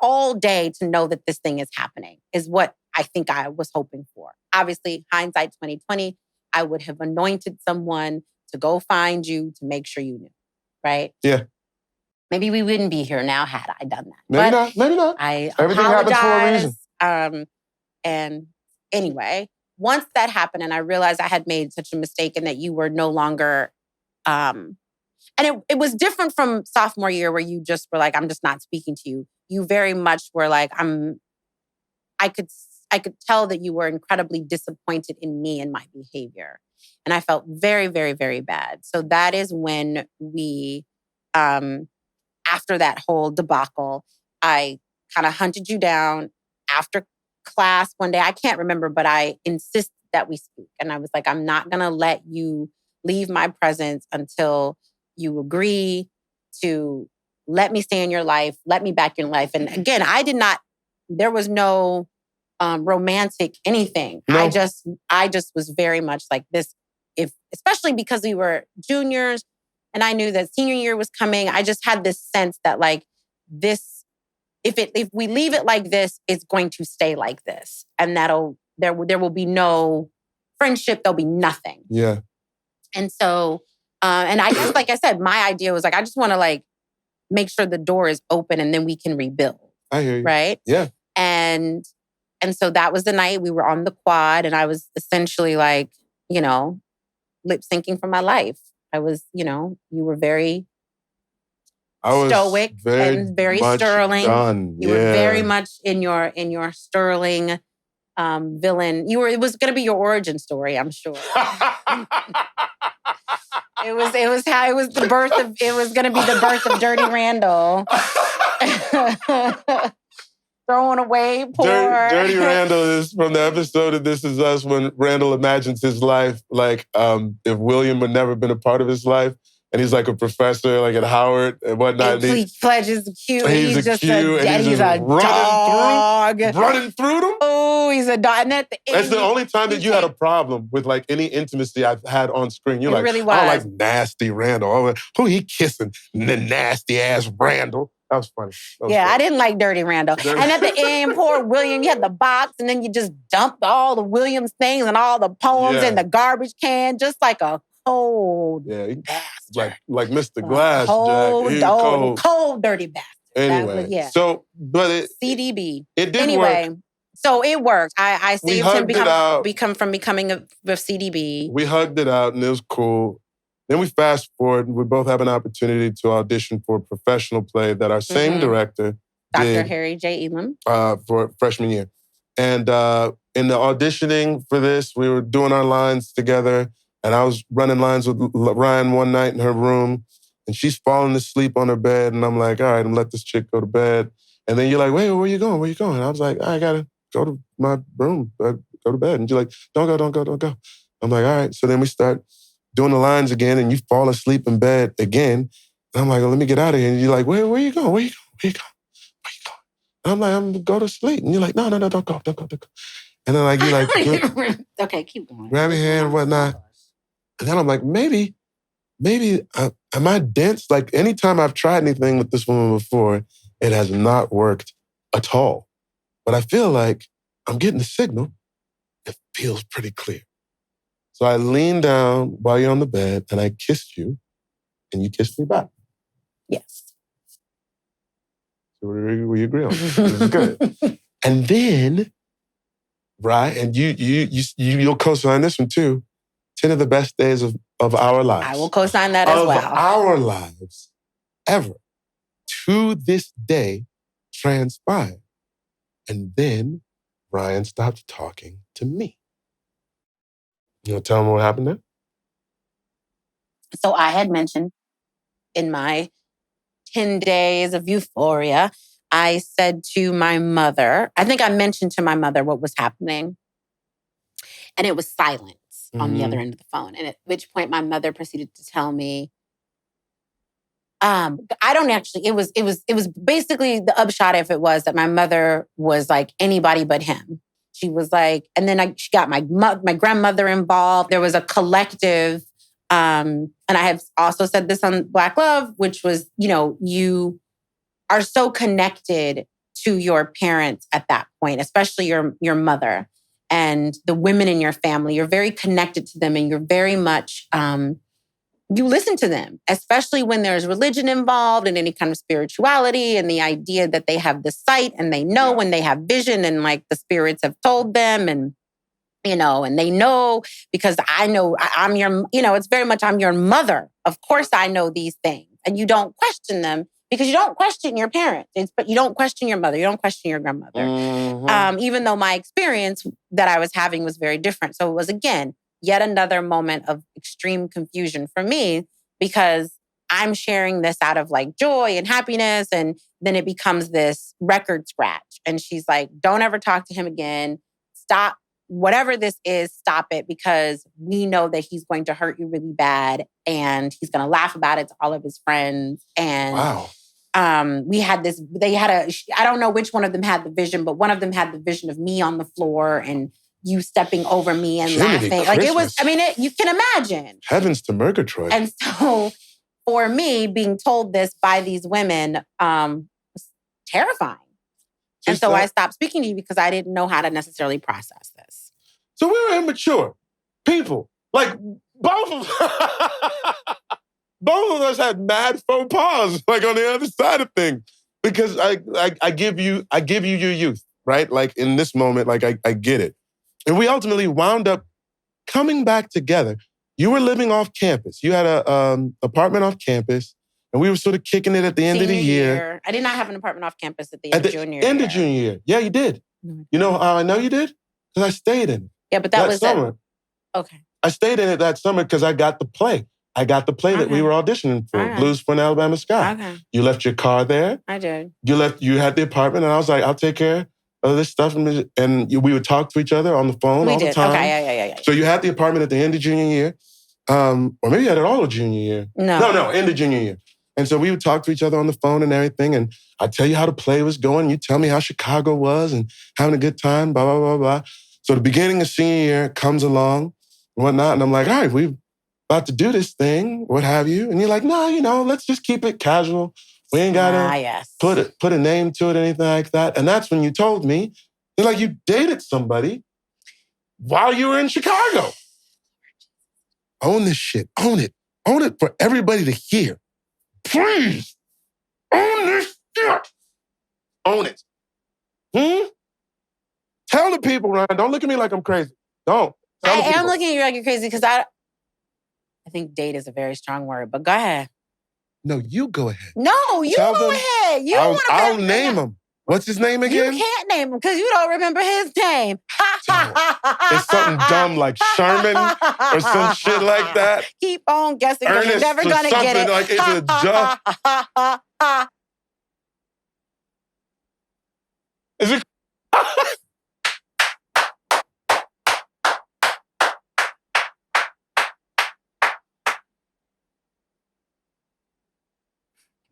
all day to know that this thing is happening, is what I think I was hoping for. Obviously, hindsight 2020, I would have anointed someone to go find you to make sure you knew, right? Yeah. Maybe we wouldn't be here now had I done that. Maybe not. I Everything happens for a reason. And anyway, once that happened and I realized I had made such a mistake and that you were no longer, and it was different from sophomore year where you just were like, I'm just not speaking to you. You very much were like, I could tell that you were incredibly disappointed in me and my behavior. And I felt very, very, very bad. So that is when we, after that whole debacle, I kind of hunted you down after class one day. I can't remember, but I insisted that we speak. And I was like, I'm not going to let you leave my presence until you agree to let me stay in your life, let me back in life. And again, there was no romantic anything. No. I just was very much like this, especially because we were juniors And I knew that senior year was coming. I just had this sense that like this, if we leave it like this, it's going to stay like this. And there will be no friendship. There'll be nothing. Yeah. And so, and I guess, like I said, my idea was like, I just want to like make sure the door is open and then we can rebuild. I hear you. Right? Yeah. And so that was the night we were on the quad and I was essentially like, you know, lip syncing for my life. I was, you know, you were very stoic and very sterling. You were very much in your sterling villain. It was going to be your origin story, I'm sure. It was going to be the birth of Dirty Randall. Throwing away poor. Dirty Randall is from the episode of This Is Us when Randall imagines his life like if William had never been a part of his life. And he's like a professor, like at Howard and whatnot. And he pledges Q. He's just a dog. Running through them? Oh, he's a dog. And at the end, that's the only time that you had a problem with like any intimacy I've had on screen. You're like, really was. I like nasty Randall. Oh, who he kissing? The nasty ass Randall. That was funny. I didn't like Dirty Randall. And at the end, poor William, you had the box and then you just dumped all the Williams things and all the poems in the garbage can, just like a cold bastard. Like Mr. Glass, Jack. Cold, dirty bastard. Anyway, so, but CDB. It did work. So it worked. I saved him from becoming a CDB. We hugged it out and it was cool. Then we fast forward and we both have an opportunity to audition for a professional play that our same director Dr. Harry J. Elam. For freshman year. And in the auditioning for this, we were doing our lines together and I was running lines with Ryan one night in her room and she's falling asleep on her bed and I'm like, all right, I'm gonna let this chick go to bed. And then you're like, wait, where you going? Where you going? And I was like, I gotta go to my room, go to bed. And you're like, don't go. I'm like, all right. So then we start doing the lines again and you fall asleep in bed again. And I'm like, let me get out of here. And you're like, where you going? Where you going? And I'm like, I'm going to go to sleep. And you're like, no, don't go. And then like, you're like, okay, keep going. Grab your hand and whatnot. And then I'm like, maybe am I dense? Like anytime I've tried anything with this woman before, it has not worked at all. But I feel like I'm getting the signal. It feels pretty clear. So I leaned down while you're on the bed and I kissed you and you kissed me back. Yes. So we agree on that. This is good. And then, right, and you'll co-sign this one too, 10 of the best days of our lives. I will co-sign that as well. Of our lives ever to this day transpired. And then Ryan stopped talking to me. You want to tell them what happened there? So I had mentioned in my 10 days of euphoria, I said to my mother, I think I mentioned to my mother what was happening. And it was silence on the other end of the phone. And at which point my mother proceeded to tell me, it was basically the upshot of it was that my mother was like anybody but him. She was like, and then she got my grandmother involved. There was a collective, and I have also said this on Black Love, which was, you are so connected to your parents at that point, especially your mother and the women in your family. You're very connected to them and you're very much, you listen to them, especially when there's religion involved and any kind of spirituality and the idea that they have the sight and they know when they have vision and like the spirits have told them and, and they know because I know I'm your, it's very much I'm your mother. Of course I know these things and you don't question them because you don't question your parents, but you don't question your mother. You don't question your grandmother. Mm-hmm. Even though my experience that I was having was very different. So it was, again, yet another moment of extreme confusion for me because I'm sharing this out of like joy and happiness. And then it becomes this record scratch. And she's like, don't ever talk to him again. Stop. Whatever this is, stop it because we know that he's going to hurt you really bad and he's going to laugh about it to all of his friends. And we had this, I don't know which one of them had the vision, but one of them had the vision of me on the floor and you stepping over me and laughing. Like it was, you can imagine. Heavens to Murgatroyd. And so for me, being told this by these women was terrifying. And so I stopped speaking to you because I didn't know how to necessarily process this. So we were immature people. Like, both of us had mad faux pas, like on the other side of things. Because I give you your youth, right? Like in this moment, like I get it. And we ultimately wound up coming back together. You were living off campus. You had a apartment off campus, and we were sort of kicking it at the end of the year. I did not have an apartment off campus at the end of junior year. End of junior year. Yeah, you did. You know how I know you did? Because I stayed in it. Yeah, but that was summer. Okay. I stayed in it that summer because I got the play. I got the play that we were auditioning for, Blues for an Alabama Sky. Okay. You left your car there. I did. You had the apartment, and I was like, I'll take care of this stuff. And we would talk to each other on the phone all the time. Okay, yeah. So you had the apartment at the end of junior year. Or maybe you had it all of junior year. No, end of junior year. And so we would talk to each other on the phone and everything. And I'd tell you how the play was going. You tell me how Chicago was and having a good time, blah, blah, blah, blah. So the beginning of senior year comes along and whatnot. And I'm like, all right, we're about to do this thing, what have you. And you're like, no, let's just keep it casual. We ain't got to put a name to it, anything like that. And that's when you told me, you're like, you dated somebody while you were in Chicago. Own this shit. Own it. Own it for everybody to hear. Please. Own this shit. Own it. Tell the people, Ryan. Don't look at me like I'm crazy. Don't. I am looking at you like you're crazy because I think date is a very strong word, but go ahead. No, you go ahead. No, you go ahead. I'll name him. What's his name again? You can't name him because you don't remember his name. It's something dumb like Sherman or some shit like that. Keep on guessing because you're never going to get it. Like it's a Is it?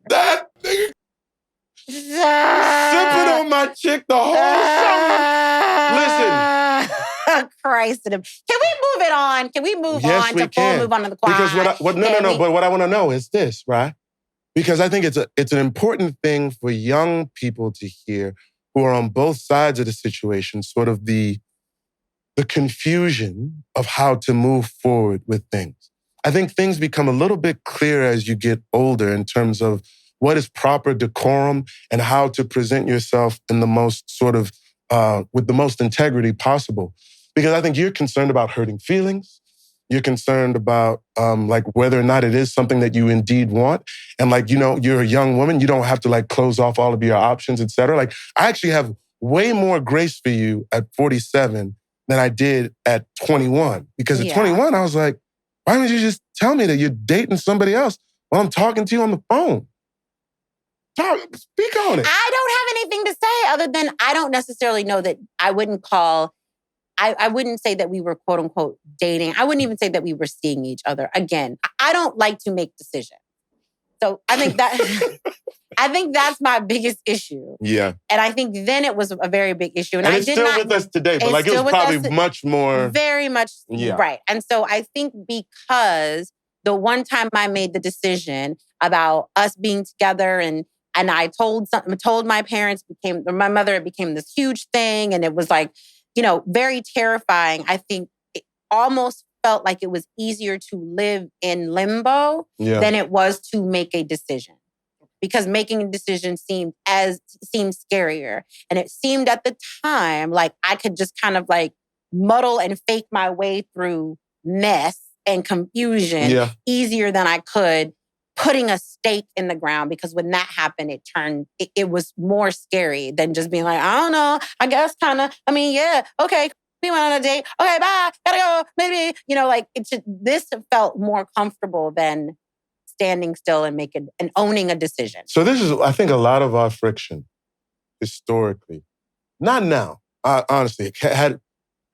That nigga sipping on my chick the whole summer. Listen. Christ. Can we move it on? Can we move on to full move on to the quad? Because but what I want to know is this, right? Because I think it's an important thing for young people to hear who are on both sides of the situation, sort of the confusion of how to move forward with things. I think things become a little bit clearer as you get older in terms of what is proper decorum and how to present yourself in the most sort of, with the most integrity possible. Because I think you're concerned about hurting feelings. You're concerned about like whether or not it is something that you indeed want. And like, you're a young woman. You don't have to like close off all of your options, et cetera. Like I actually have way more grace for you at 47 than I did at 21. Because at 21, I was like, why don't you just tell me that you're dating somebody else while I'm talking to you on the phone? Speak on it. I don't have anything to say other than I don't necessarily know that I wouldn't say that we were quote unquote dating. I wouldn't even say that we were seeing each other. Again, I don't like to make decisions. So I think that's my biggest issue. Yeah. And I think then it was a very big issue. And it's still with us today, but like it was probably much more. Very much. Yeah. Right. And so I think because the one time I made the decision about us being together and I told my parents, my mother, it became this huge thing. And it was like, very terrifying. I think it almost felt like it was easier to live in limbo than it was to make a decision. Because making a decision seemed scarier. And it seemed at the time like I could just kind of like muddle and fake my way through mess and confusion easier than I could putting a stake in the ground. Because when that happened, it was more scary than just being like, I don't know, I guess kind of, okay, we went on a date. Okay, bye, gotta go, maybe, this felt more comfortable than standing still and owning a decision. So this is, I think, a lot of our friction historically. Not now. Honestly,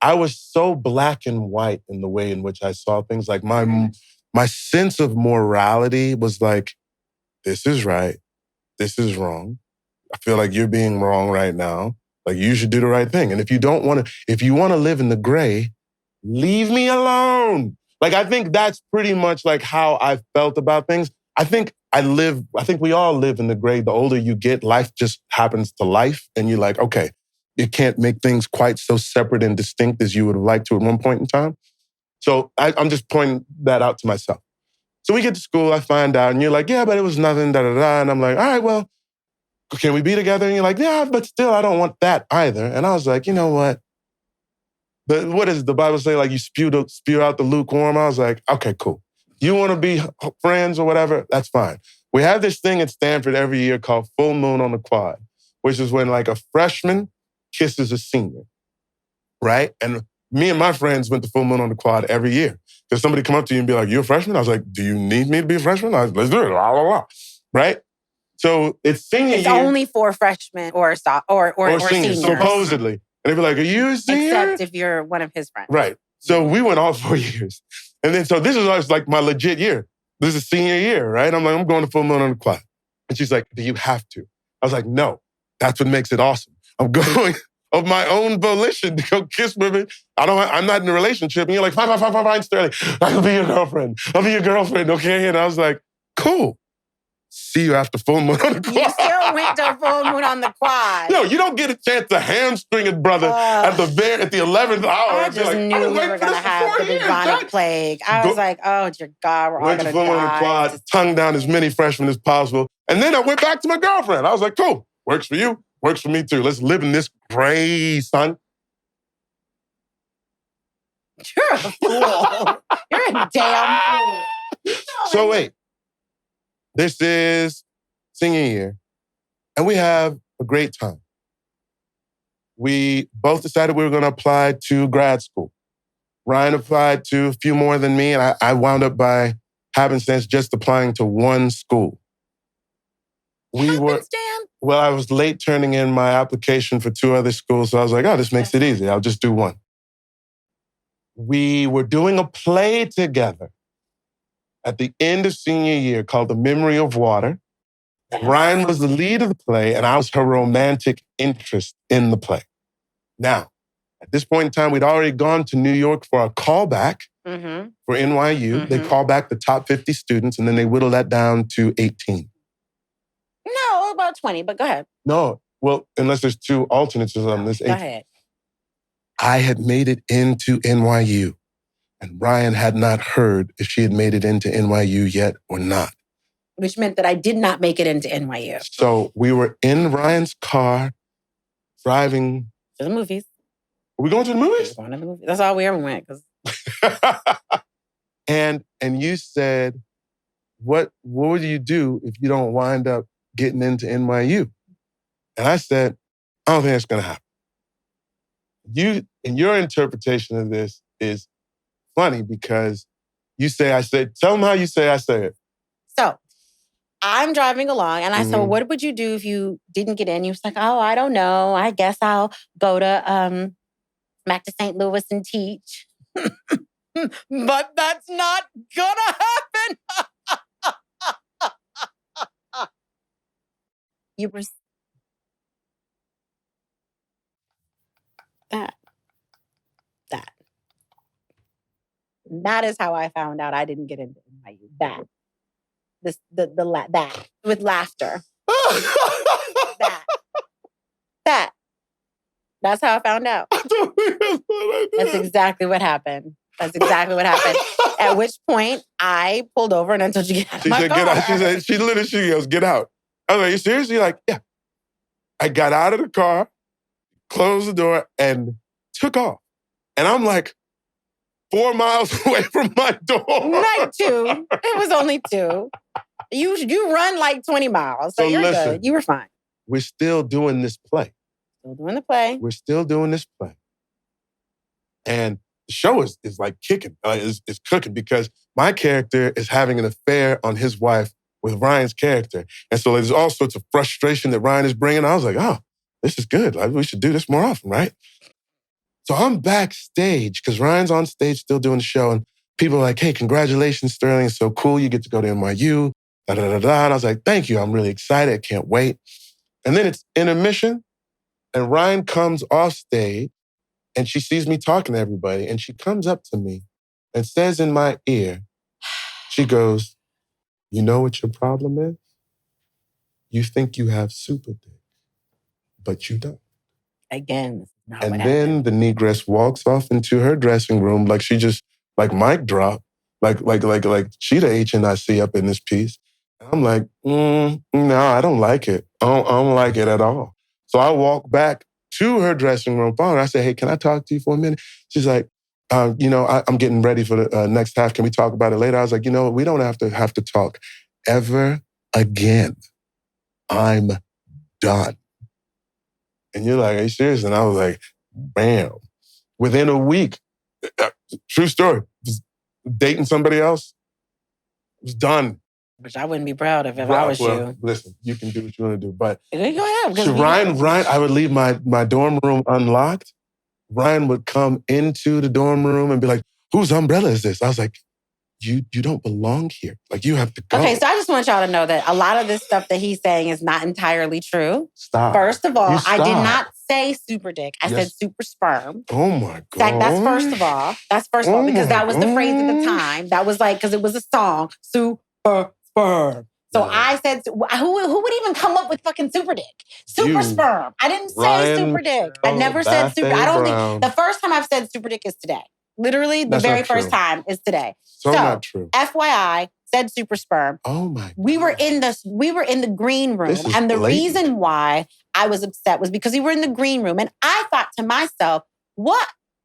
I was so black and white in the way in which I saw things. Like my sense of morality was like, this is right, this is wrong. I feel like you're being wrong right now. Like you should do the right thing. And if you want to live in the gray, leave me alone. Like I think that's pretty much like how I felt about things. I think we all live in the gray. The older you get, life just happens to life. And you're like, okay, you can't make things quite so separate and distinct as you would have liked to at one point in time. So I'm just pointing that out to myself. So we get to school, I find out, and you're like, yeah, but it was nothing, da-da-da. And I'm like, all right, well, can we be together? And you're like, yeah, but still, I don't want that either. And I was like, you know what? What does the Bible say? Like you spew out the lukewarm? I was like, okay, cool. You want to be friends or whatever? That's fine. We have this thing at Stanford every year called Full Moon on the Quad, which is when like a freshman kisses a senior, right? And me and my friends went to Full Moon on the Quad every year. Because somebody come up to you and be like, you're a freshman? I was like, do you need me to be a freshman? I was like, let's do it, blah, blah, blah. Right? So it's senior year. It's only for freshmen or seniors. Supposedly. And they'd be like, are you a senior? Except if you're one of his friends. Right. So we went all 4 years. And then, so this is like my legit year. This is senior year, right? I'm like, I'm going to Full Moon on the Quad. And she's like, do you have to? I was like, no, that's what makes it awesome. I'm going of my own volition to go kiss women. I'm not in a relationship. And you're like, fine, Sterling. I'll be your girlfriend. I'll be your girlfriend, okay? And I was like, cool. See you after Full Moon on the Quad. You still went to Full Moon on the Quad. No, you don't get a chance to hamstring a brother at the 11th hour. I just knew we were going to have the bubonic plague. I was like, oh, dear God, we're all going to die. Went to Full Moon on the Quad, tongue down as many freshmen as possible. And then I went back to my girlfriend. I was like, cool, works for you, works for me too. Let's live in this gray, son. You're a fool. You're a damn fool. So wait. This is senior year, and we have a great time. We both decided we were going to apply to grad school. Ryan applied to a few more than me, and I wound up by happenstance just applying to one school. Well, I was late turning in my application for 2 other schools, so I was like, oh, this makes it easy. I'll just do one. We were doing a play together at the end of senior year called The Memory of Water. Ryan was the lead of the play, and I was her romantic interest in the play. Now, at this point in time, we'd already gone to New York for a callback for NYU. They call back the top 50 students, and then they whittle that down to 18. No, about 20, but go ahead. No, well, unless there's 2 alternates or something. Go ahead. I had made it into NYU. And Ryan had not heard if she had made it into NYU yet or not. Which meant that I did not make it into NYU. So we were in Ryan's car, driving... To the movies. Are we going to the movies? Going to the movies. That's all we ever went. And you said, what would you do if you don't wind up getting into NYU? And I said, I don't think that's going to happen. Your interpretation of this is funny because you say, I said, tell them how you say I say it. So I'm driving along and I said, well, what would you do if you didn't get in? He was like, oh, I don't know. I guess I'll go to back to St. Louis and teach. But that's not gonna happen. You were that. That is how I found out I didn't get into NYU. That with laughter. that. That's how I found out. That's exactly what happened. At which point I pulled over and I told you to get out of my car. Get out. She literally goes, get out. I was like, you serious? You're like, yeah. I got out of the car, closed the door, and took off. And I'm like, 4 miles away from my door. Not 2. It was only 2. You run like 20 miles, so you're good. You were fine. We're still doing this play. We're still doing this play. And the show is like kicking, is cooking because my character is having an affair on his wife with Ryan's character. And so there's all sorts of frustration that Ryan is bringing. I was like, oh, this is good. Like, we should do this more often, right? So I'm backstage because Ryan's on stage still doing the show and people are like, hey, congratulations, Sterling. It's so cool. You get to go to NYU. And I was like, thank you. I'm really excited. I can't wait. And then it's intermission and Ryan comes off stage and she sees me talking to everybody and she comes up to me and says in my ear, she goes, you know what your problem is? You think you have super dick, but you don't. Again, this is not and what then happened. the negress walks off into her dressing room like she just, like mic drop, like she the HNIC up in this piece. And I'm like, no, I don't like it. I don't like it at all. So I walk back to her dressing room phone. I say, hey, can I talk to you for a minute? She's like, I'm getting ready for the next half. Can we talk about it later? I was like, we don't have to talk ever again. I'm done. And you're like, are you serious? And I was like, bam. Within a week, true story, was dating somebody else, was done. Which I wouldn't be proud of if I was you. Listen, you can do what you want to do. But go ahead, so Ryan, I would leave my dorm room unlocked. Ryan would come into the dorm room and be like, whose umbrella is this? I was like, you don't belong here. Like, you have to go. Okay, so I just want y'all to know that a lot of this stuff that he's saying is not entirely true. Stop. First of all, I did not say super dick. I said super sperm. Oh my God. That's first of all. Because that was the phrase at the time. That was like, because it was a song, super sperm. So I said, who would even come up with fucking super dick? Super sperm. I didn't say super dick. I never said super. I don't think the first time I've said super dick is today. Literally, the very first time is today. So not true. FYI, said super sperm. Oh my God. We were in the green room. And the reason why I was upset was because we were in the green room. And I thought to myself,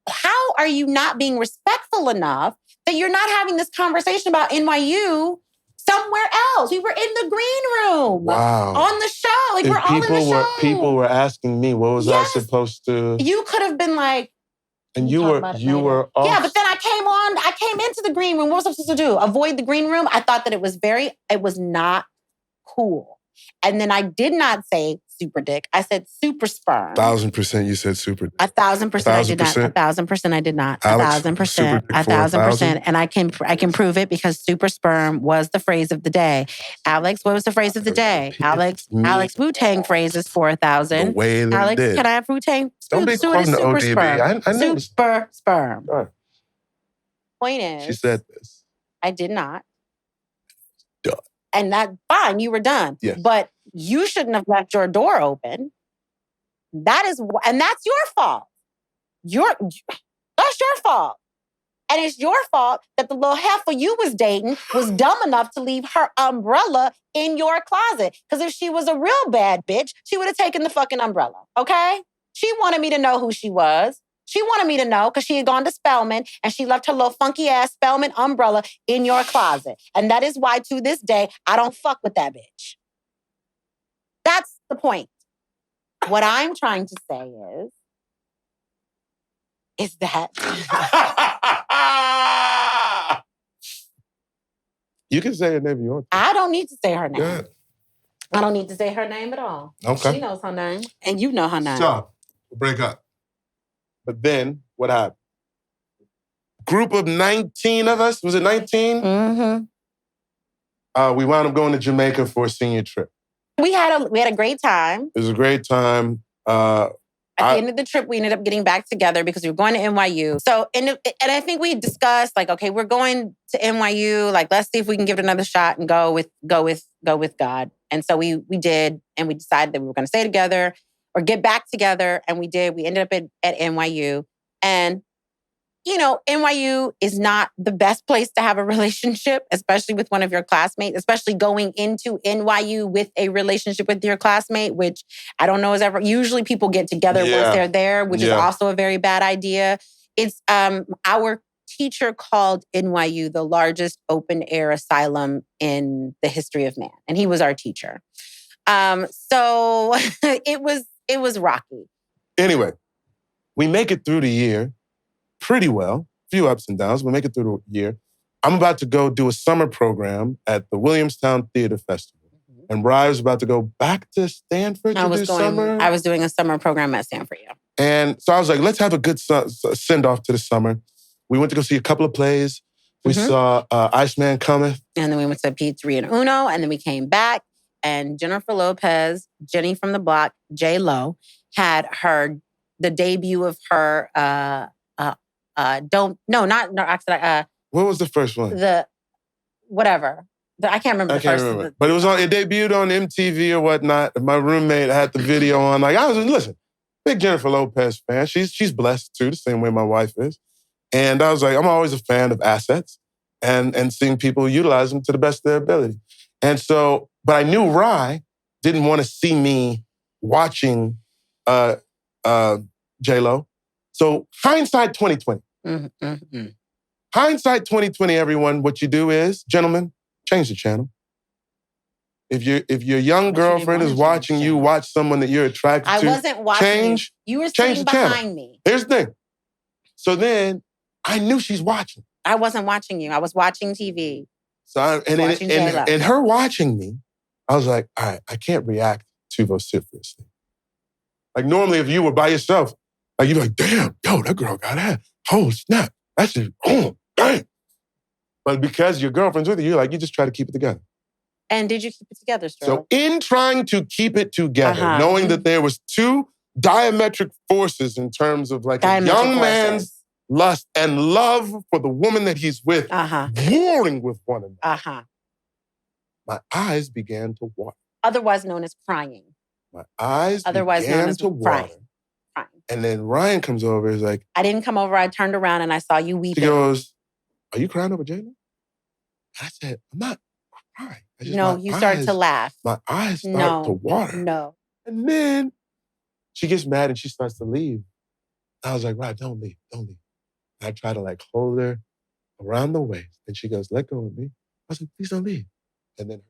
how are you not being respectful enough that you're not having this conversation about NYU somewhere else? We were in the green room. Wow. On the show. Like, we're all in the show. People were asking me, what was I supposed to... You could have been like... And you were off. Yeah, but then I came into the green room. What was I supposed to do? Avoid the green room? I thought that it was not cool. And then I did not say super dick. I said super sperm. 1,000% you said super dick. 1,000% I did not. 1,000% I did not. 1,000%. 1,000%. And I can prove it because super sperm was the phrase of the day. Alex, what was the phrase of the day? Alex Wu-Tang phrases for 1,000. The way that Alex, did. Can I have Wu-Tang? Don't be quoting the super ODB. sperm. I know. Super sperm. Right. Point is, she said this. I did not. Duh. And that, fine, you were done. Yes. But you shouldn't have left your door open. And that's your fault. That's your fault. And it's your fault that the little heifer you was dating was dumb enough to leave her umbrella in your closet. Because if she was a real bad bitch, she would have taken the fucking umbrella, okay? She wanted me to know who she was. She wanted me to know because she had gone to Spelman and she left her little funky ass Spelman umbrella in your closet. And that is why to this day, I don't fuck with that bitch. That's the point. What I'm trying to say is that... You can say her name if you want to. I don't need to say her name. Good. I don't need to say her name at all. Okay. She knows her name. And you know her name. So, we'll break up. But then, what happened? Group of 19 of us, was it 19? Mm-hmm. We wound up going to Jamaica for a senior trip. We had a great time. It was a great time. At the end of the trip, we ended up getting back together because we were going to NYU. So, and I think we discussed, like, okay, we're going to NYU. Like, let's see if we can give it another shot and go with God. And so we did, and we decided that we were going to stay together or get back together. And we did. We ended up at NYU. And, NYU is not the best place to have a relationship, especially with one of your classmates, especially going into NYU with a relationship with your classmate, which I don't know is ever... Usually people get together once they're there, which is also a very bad idea. It's our teacher called NYU the largest open-air asylum in the history of man. And he was our teacher. So it was rocky. Anyway, we make it through the year pretty well. A few ups and downs. We make it through the year. I'm about to go do a summer program at the Williamstown Theater Festival. Mm-hmm. And Rye was about to go back to Stanford to do summer. I was doing a summer program at Stanford, yeah. And so I was like, let's have a good send-off to the summer. We went to go see a couple of plays. We saw Iceman Cometh. And then we went to Pizzeria and Uno, and then we came back. And Jennifer Lopez, Jenny from the Block, J-Lo, had the debut of her... what was the first one? Whatever. I can't remember the first. But it debuted on MTV or whatnot. My roommate had the video on. Like, I was, listen, big Jennifer Lopez fan. She's blessed too, the same way my wife is. And I was like, I'm always a fan of assets and seeing people utilize them to the best of their ability. And so, but I knew Rye didn't want to see me watching J-Lo. So hindsight 2020. Hindsight 2020, everyone, what you do is, gentlemen, change the channel. If your young girlfriend is watching you watch someone that you're attracted to, I wasn't watching you were sitting behind me. Here's the thing. So then I knew she's watching. I wasn't watching you. I was watching TV. So and her watching me, I was like, all right, I can't react too vociferously. Like normally if you were by yourself, like you'd be like, damn, yo, that girl got that. Oh, snap. That's just, oh, dang. But because your girlfriend's with you, you just try to keep it together. And did you keep it together, Sterling? So in trying to keep it together, knowing that there was two diametric forces in terms of a young man's lust and love for the woman that he's with, warring with one another, my eyes began to water. Otherwise known as crying. My eyes began to water. Crying. And then Ryan comes over and is like... I didn't come over. I turned around and I saw you weeping. She goes, are you crying over J-Lo? I said, I'm not crying. No, you started to laugh. My eyes start to water. No. And then she gets mad and she starts to leave. I was like, right, don't leave. And I try to hold her around the waist. And she goes, let go of me. I was like, please don't leave. And then...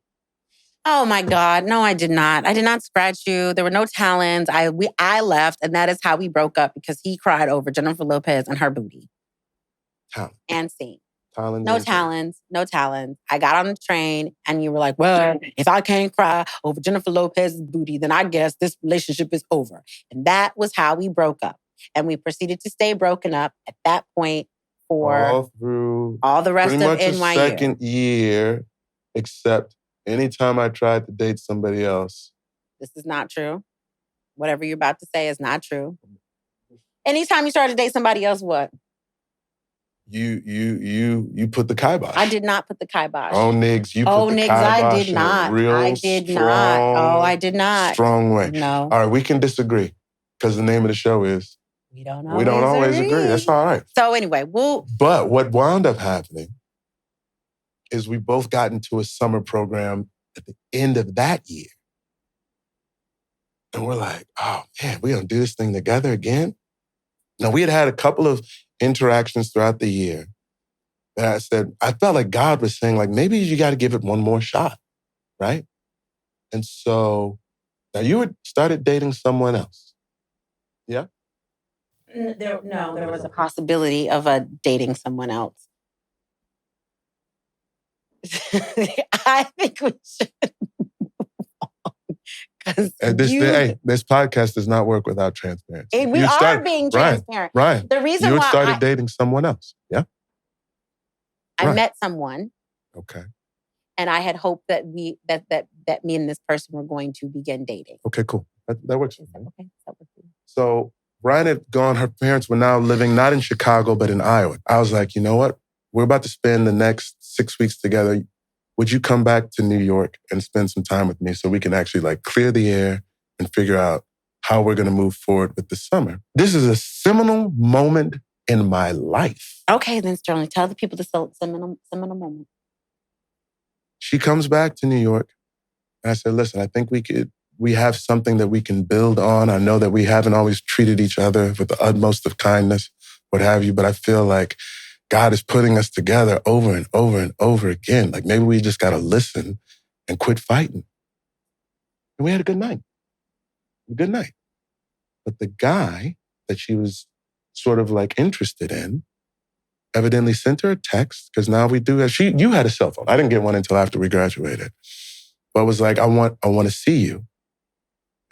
Oh my God. No, I did not. I did not scratch you. There were no talons. I left, and that is how we broke up because he cried over Jennifer Lopez and her booty. Talons. And scene. No talons. I got on the train and you were like, well, if I can't cry over Jennifer Lopez's booty, then I guess this relationship is over. And that was how we broke up. And we proceeded to stay broken up at that point for all the rest of NYU. Pretty much a second year, except anytime I tried to date somebody else. This is not true. Whatever you're about to say is not true. Anytime you started to date somebody else, what? You put the kibosh. I did not put the kibosh. Oh, Niggs, you put the kibosh. I did not. I did not. Strong way. No. All right, we can disagree because the name of the show is We Don't Always Agree. That's all right. So anyway, But what wound up happening is we both got into a summer program at the end of that year. And we're like, oh man, we're going to do this thing together again? Now, we had a couple of interactions throughout the year that I felt like God was saying, maybe you got to give it one more shot, right? And so now you had started dating someone else. Yeah? There was a possibility of dating someone else. I think we should this podcast does not work without transparency. We are being transparent. Ryan, the reason you why started dating someone else, yeah? I met someone. Okay. And I had hoped that me and this person were going to begin dating. Okay, cool. That works. Okay, that works. So Ryan had gone, her parents were now living not in Chicago, but in Iowa. I was like, you know what? We're about to spend the next 6 weeks together. Would you come back to New York and spend some time with me so we can actually clear the air and figure out how we're going to move forward with the summer? This is a seminal moment in my life. Okay, then Sterling, tell the people the seminal moment. She comes back to New York and I said, listen, I think we have something that we can build on. I know that we haven't always treated each other with the utmost of kindness, what have you, but I feel like God is putting us together over and over and over again. Maybe we just got to listen and quit fighting. And we had a good night. But the guy that she was sort of interested in evidently sent her a text because now we do. You had a cell phone. I didn't get one until after we graduated. But was like, I want to see you.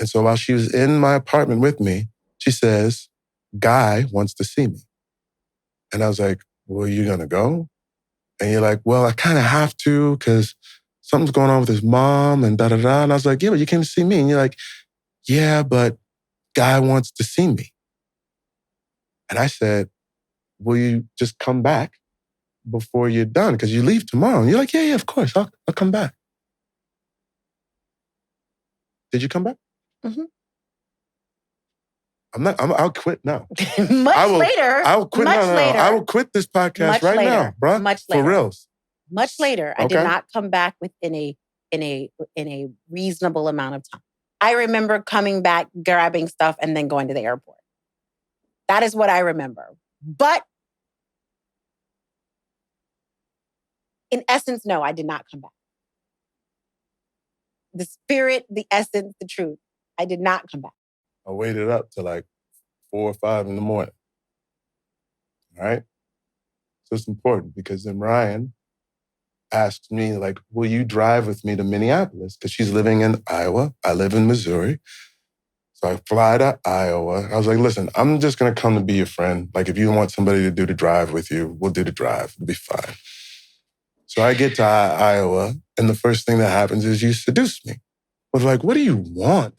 And so while she was in my apartment with me, she says, Guy wants to see me. And I was like, well, you going to go? And you're like, well, I kind of have to because something's going on with his mom and da-da-da. And I was like, yeah, but you came to see me. And you're like, yeah, but Guy wants to see me. And I said, will you just come back before you're done because you leave tomorrow. And you're like, yeah, of course. I'll come back. Did you come back? Mm-hmm. I'll quit now. Later. I'll quit. Much later. I will quit this podcast right now, bro. Much later. For reals. Much later. I did not come back within a reasonable amount of time. I remember coming back, grabbing stuff, and then going to the airport. That is what I remember. But in essence, no, I did not come back. The spirit, the essence, the truth. I did not come back. I waited up to like 4 or 5 in the morning. All right? So it's important because then Ryan asked me, like, will you drive with me to Minneapolis? Because she's living in Iowa. I live in Missouri. So I fly to Iowa. I was like, listen, I'm just going to come to be your friend. Like, if you want somebody to do the drive with you, we'll do the drive. It'll be fine. So I get to Iowa, and the first thing that happens is you seduce me. I was like, what do you want?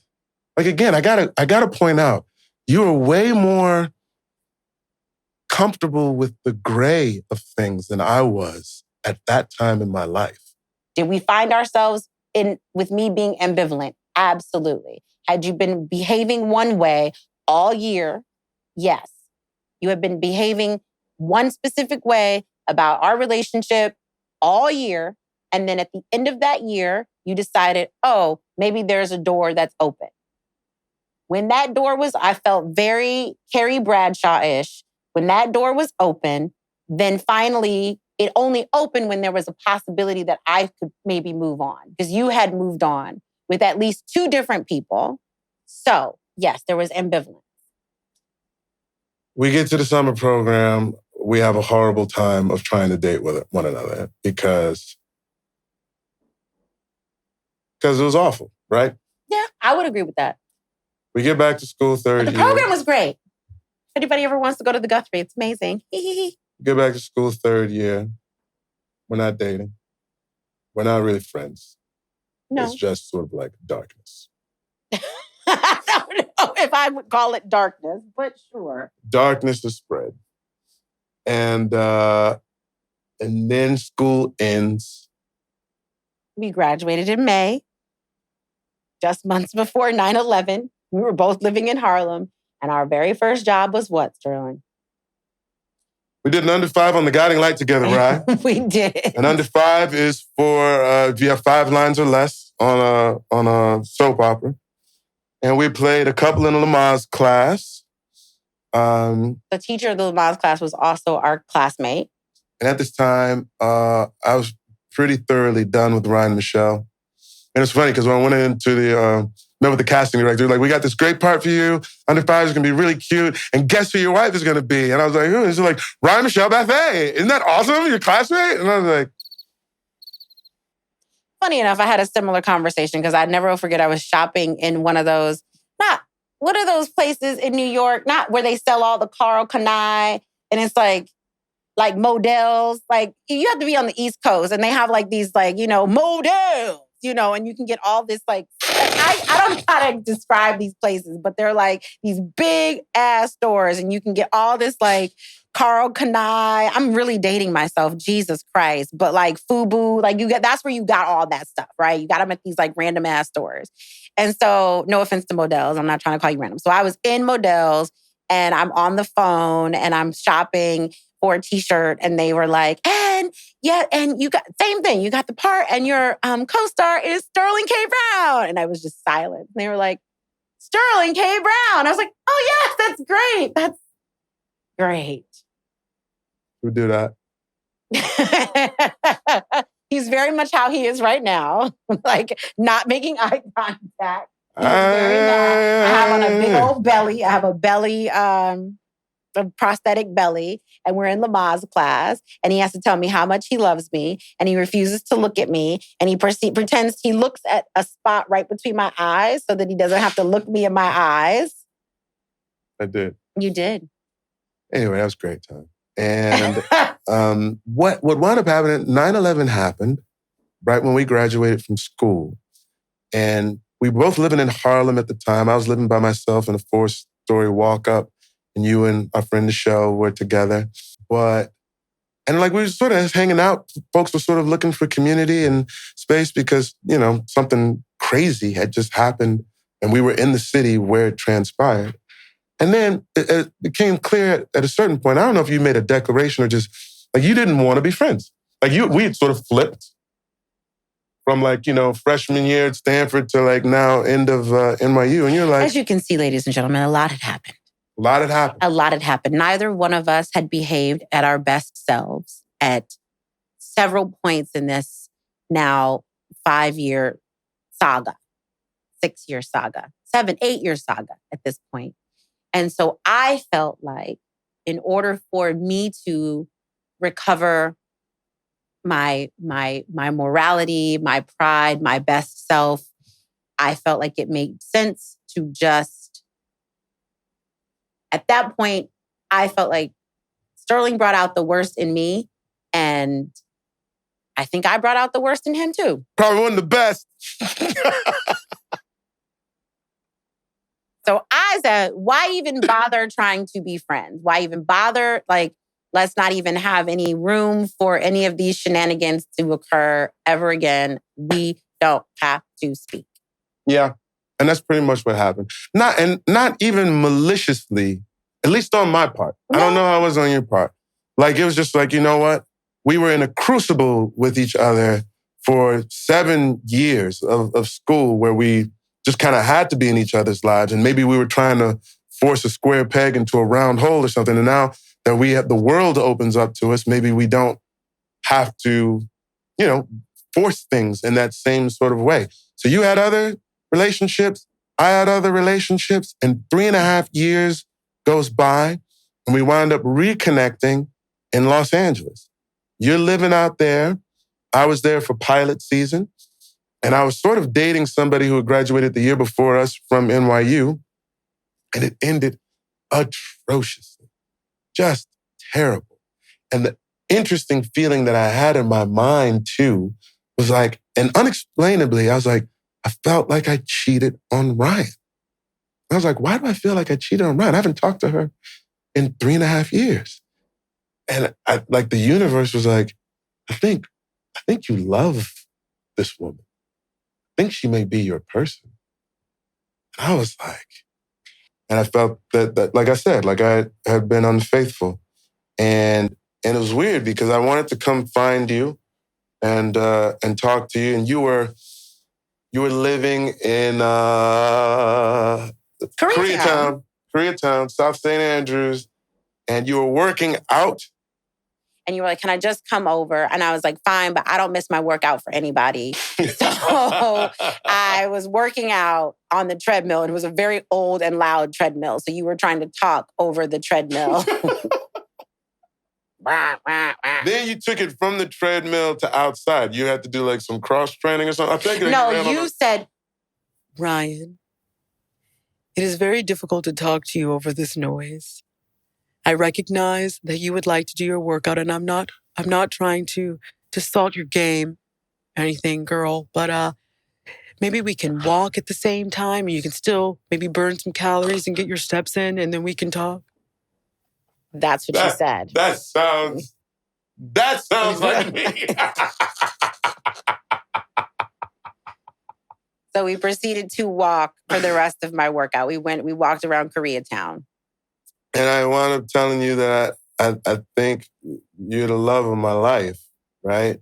Like, again, I gotta point out, you are way more comfortable with the gray of things than I was at that time in my life. Did we find ourselves with me being ambivalent? Absolutely. Had you been behaving one way all year? Yes. You have been behaving one specific way about our relationship all year. And then at the end of that year, you decided, oh, maybe there's a door that's open. When that door was, I felt very Carrie Bradshaw-ish. When that door was open, then finally it only opened when there was a possibility that I could maybe move on because you had moved on with at least 2 different people. So yes, there was ambivalence. We get to the summer program. We have a horrible time of trying to date with one another because it was awful, right? Yeah, I would agree with that. We get back to school third year. The program was great. If anybody ever wants to go to the Guthrie, it's amazing. We get back to school third year. We're not dating. We're not really friends. No. It's just sort of like darkness. I don't know if I would call it darkness, but sure. Darkness is spread. And then school ends. We graduated in May, just months before 9/11. We were both living in Harlem. And our very first job was what, Sterling? We did an under 5 on the guiding light together, right? We did. An under 5 is for if you have 5 lines or less on a soap opera. And we played a couple in the Lamaze class. The teacher of the Lamaze class was also our classmate. And at this time, I was pretty thoroughly done with Ryan and Michelle. And it's funny because when I went into met with the casting director, like, we got this great part for you. Under 5 is going to be really cute. And guess who your wife is going to be? And I was like, who? It's like, Ryan Michelle Buffet. Isn't that awesome? Your classmate? And I was like... Funny enough, I had a similar conversation because I'd never forget I was shopping in one of those, what are those places in New York? Not where they sell all the Carl Kanai. And it's like Models. Like, you have to be on the East Coast and they have like these Models. And you can get all this I don't know how to describe these places, but they're like these big ass stores and you can get all this Carl Kanai. I'm really dating myself, Jesus Christ. But FUBU, that's where you got all that stuff, right? You got them at these random ass stores. And so, no offense to Models, I'm not trying to call you random. So I was in Models and I'm on the phone and I'm shopping for a t-shirt and they were like, and you got, same thing, you got the part and your co-star is Sterling K. Brown. And I was just silent. And they were like, Sterling K. Brown. I was like, oh yes, that's great. That's great. Who do that? He's very much how he is right now. Not making eye contact. He's very mad. I have on a big old belly. I have a belly, a prosthetic belly, and we're in Lamaze class, and he has to tell me how much he loves me, and he refuses to look at me, and he pretends he looks at a spot right between my eyes so that he doesn't have to look me in my eyes. I did. You did. Anyway, that was a great time. And what wound up happening, 9/11 happened right when we graduated from school. And we were both living in Harlem at the time. I was living by myself in a 4-story walk-up. And you and our friend Michelle were together. But And like we were sort of hanging out. Folks were sort of looking for community and space because, something crazy had just happened and we were in the city where it transpired. And then it became clear at a certain point, I don't know if you made a declaration or just like you didn't want to be friends. Like we had sort of flipped from freshman year at Stanford to like now end of NYU. And you're like... As you can see, ladies and gentlemen, a lot had happened. A lot had happened. A lot had happened. Neither one of us had behaved at our best selves at several points in this now 5-year saga, 6-year saga, 8-year saga at this point. And so I felt like in order for me to recover my morality, my pride, my best self, I felt like it made sense to just... At that point, I felt like Sterling brought out the worst in me, and I think I brought out the worst in him too. Probably one of the best. So I said, why even bother trying to be friends? Why even bother? Like, let's not even have any room for any of these shenanigans to occur ever again. We don't have to speak. Yeah. And that's pretty much what happened. Not even maliciously, at least on my part. No. I don't know how it was on your part. Like, it was just like, you know what? We were in a crucible with each other for 7 years of school where we just kind of had to be in each other's lives. And maybe we were trying to force a square peg into a round hole or something. And now that the world opens up to us, maybe we don't have to, force things in that same sort of way. So you had other relationships, I had other relationships, and 3.5 years goes by, and we wind up reconnecting in Los Angeles. You're living out there. I was there for pilot season, and I was sort of dating somebody who had graduated the year before us from NYU, and it ended atrociously, just terrible. And the interesting feeling that I had in my mind, too, was like, and unexplainably, I was like, I felt like I cheated on Ryan. I was like, why do I feel like I cheated on Ryan? I haven't talked to her in 3.5 years. And the universe was like, I think you love this woman. I think she may be your person. And I was like, and I felt that like I said, like I had been unfaithful. And it was weird because I wanted to come find you and talk to you. And you were living in Koreatown, South St. Andrews, and you were working out. And you were like, can I just come over? And I was like, fine, but I don't miss my workout for anybody. So I was working out on the treadmill. It was a very old and loud treadmill. So you were trying to talk over the treadmill. Then you took it from the treadmill to outside. You had to do like some cross training or something. I think you said, Ryan, it is very difficult to talk to you over this noise. I recognize that you would like to do your workout, and I'm not trying to salt your game or anything, girl, but maybe we can walk at the same time, and you can still maybe burn some calories and get your steps in, and then we can talk. That's what she said. That sounds like me. So we proceeded to walk for the rest of my workout. We walked around Koreatown. And I wound up telling you that I think you're the love of my life, right?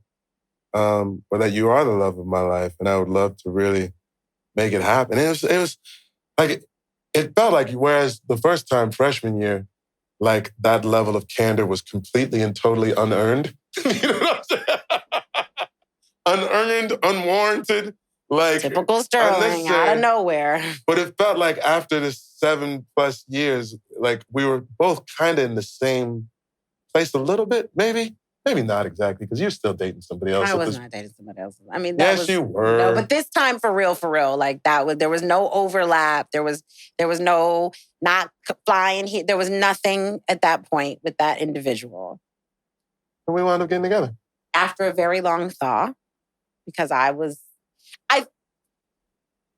Or that you are the love of my life. And I would love to really make it happen. It was like, it felt like, whereas the first time, freshman year, like that level of candor was completely and totally unearned. You know what I'm saying? Unearned, unwarranted. Like typical Sterling, out of nowhere. But it felt like after the 7+ years, like we were both kind of in the same place a little bit, maybe not exactly, because you're still dating somebody else. I was not dating somebody else. I mean, yes, you were. No, but this time for real, like there was no overlap. There was no not flying here. There was nothing at that point with that individual. And we wound up getting together after a very long thaw, because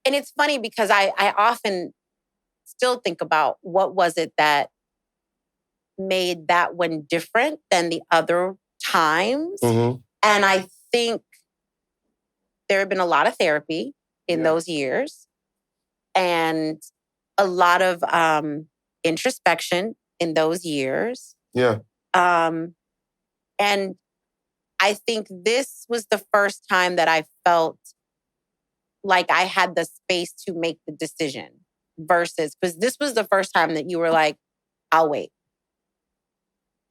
and it's funny because I often still think about what was it that made that one different than the other times. And I think there have been a lot of therapy in those years and a lot of introspection in those years. Yeah. And I think this was the first time that I felt like I had the space to make the decision versus, because this was the first time that you were like, I'll wait.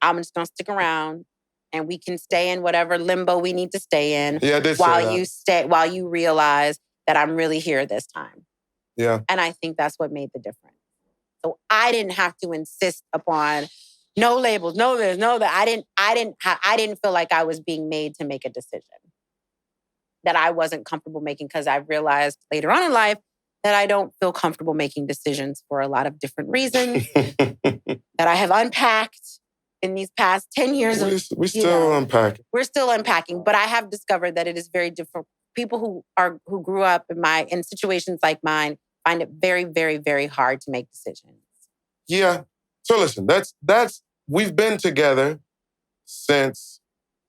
I'm just going to stick around and we can stay in whatever limbo we need to stay in while you realize that I'm really here this time. Yeah. And I think that's what made the difference. So I didn't have to insist upon no labels, no this, no that. I didn't feel like I was being made to make a decision that I wasn't comfortable making, because I realized later on in life that I don't feel comfortable making decisions for a lot of different reasons that I have unpacked in these past 10 years. We're still unpacking. We're still unpacking, but I have discovered that it is very different. People who grew up in situations like mine find it very, very, very hard to make decisions. Yeah. So listen, we've been together since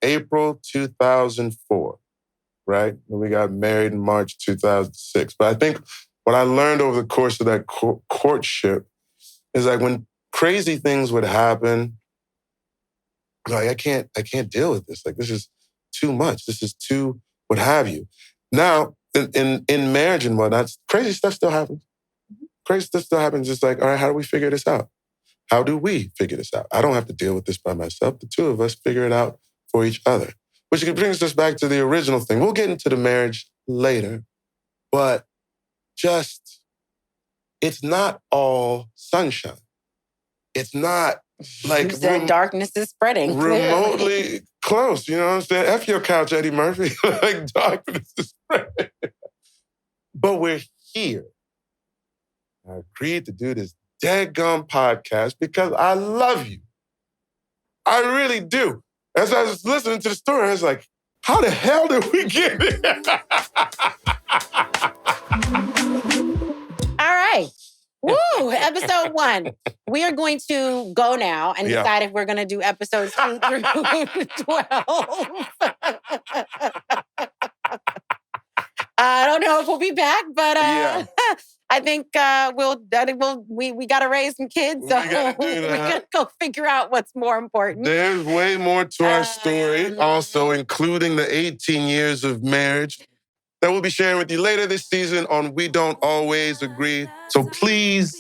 April 2004, right? And we got married in March 2006. But I think what I learned over the course of that courtship is like when crazy things would happen, like I can't deal with this. Like this is too much. This is too what have you. Now in marriage and whatnot, crazy stuff still happens. Crazy stuff still happens. It's like, all right, how do we figure this out? How do we figure this out? I don't have to deal with this by myself. The two of us figure it out for each other. Which brings us back to the original thing. We'll get into the marriage later, but it's not all sunshine. It's not like... You said darkness is spreading. Remotely close, you know what I'm saying? F your couch, Eddie Murphy. Like darkness is spreading. But we're here. I agreed to do this daggum podcast because I love you. I really do. As I was listening to the story, I was like, how the hell did we get here? All right. Woo! Episode 1. We are going to go now and decide if we're going to do episodes 2 through 12. I don't know if we'll be back, but I think we got to raise some kids, so we got to go figure out what's more important. There's way more to our story, also including the 18 years of marriage that we'll be sharing with you later this season on We Don't Always Agree. So please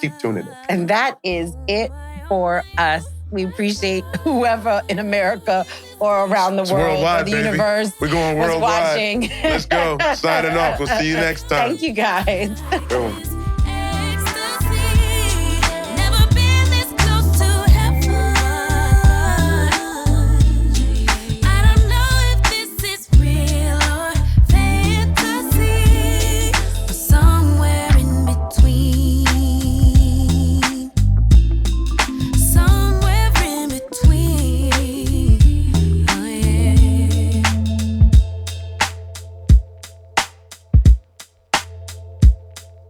keep tuning in. And that is it for us. We appreciate whoever in America or around the world or the universe We're going worldwide. Watching. Let's go. Signing off. We'll see you next time. Thank you, guys.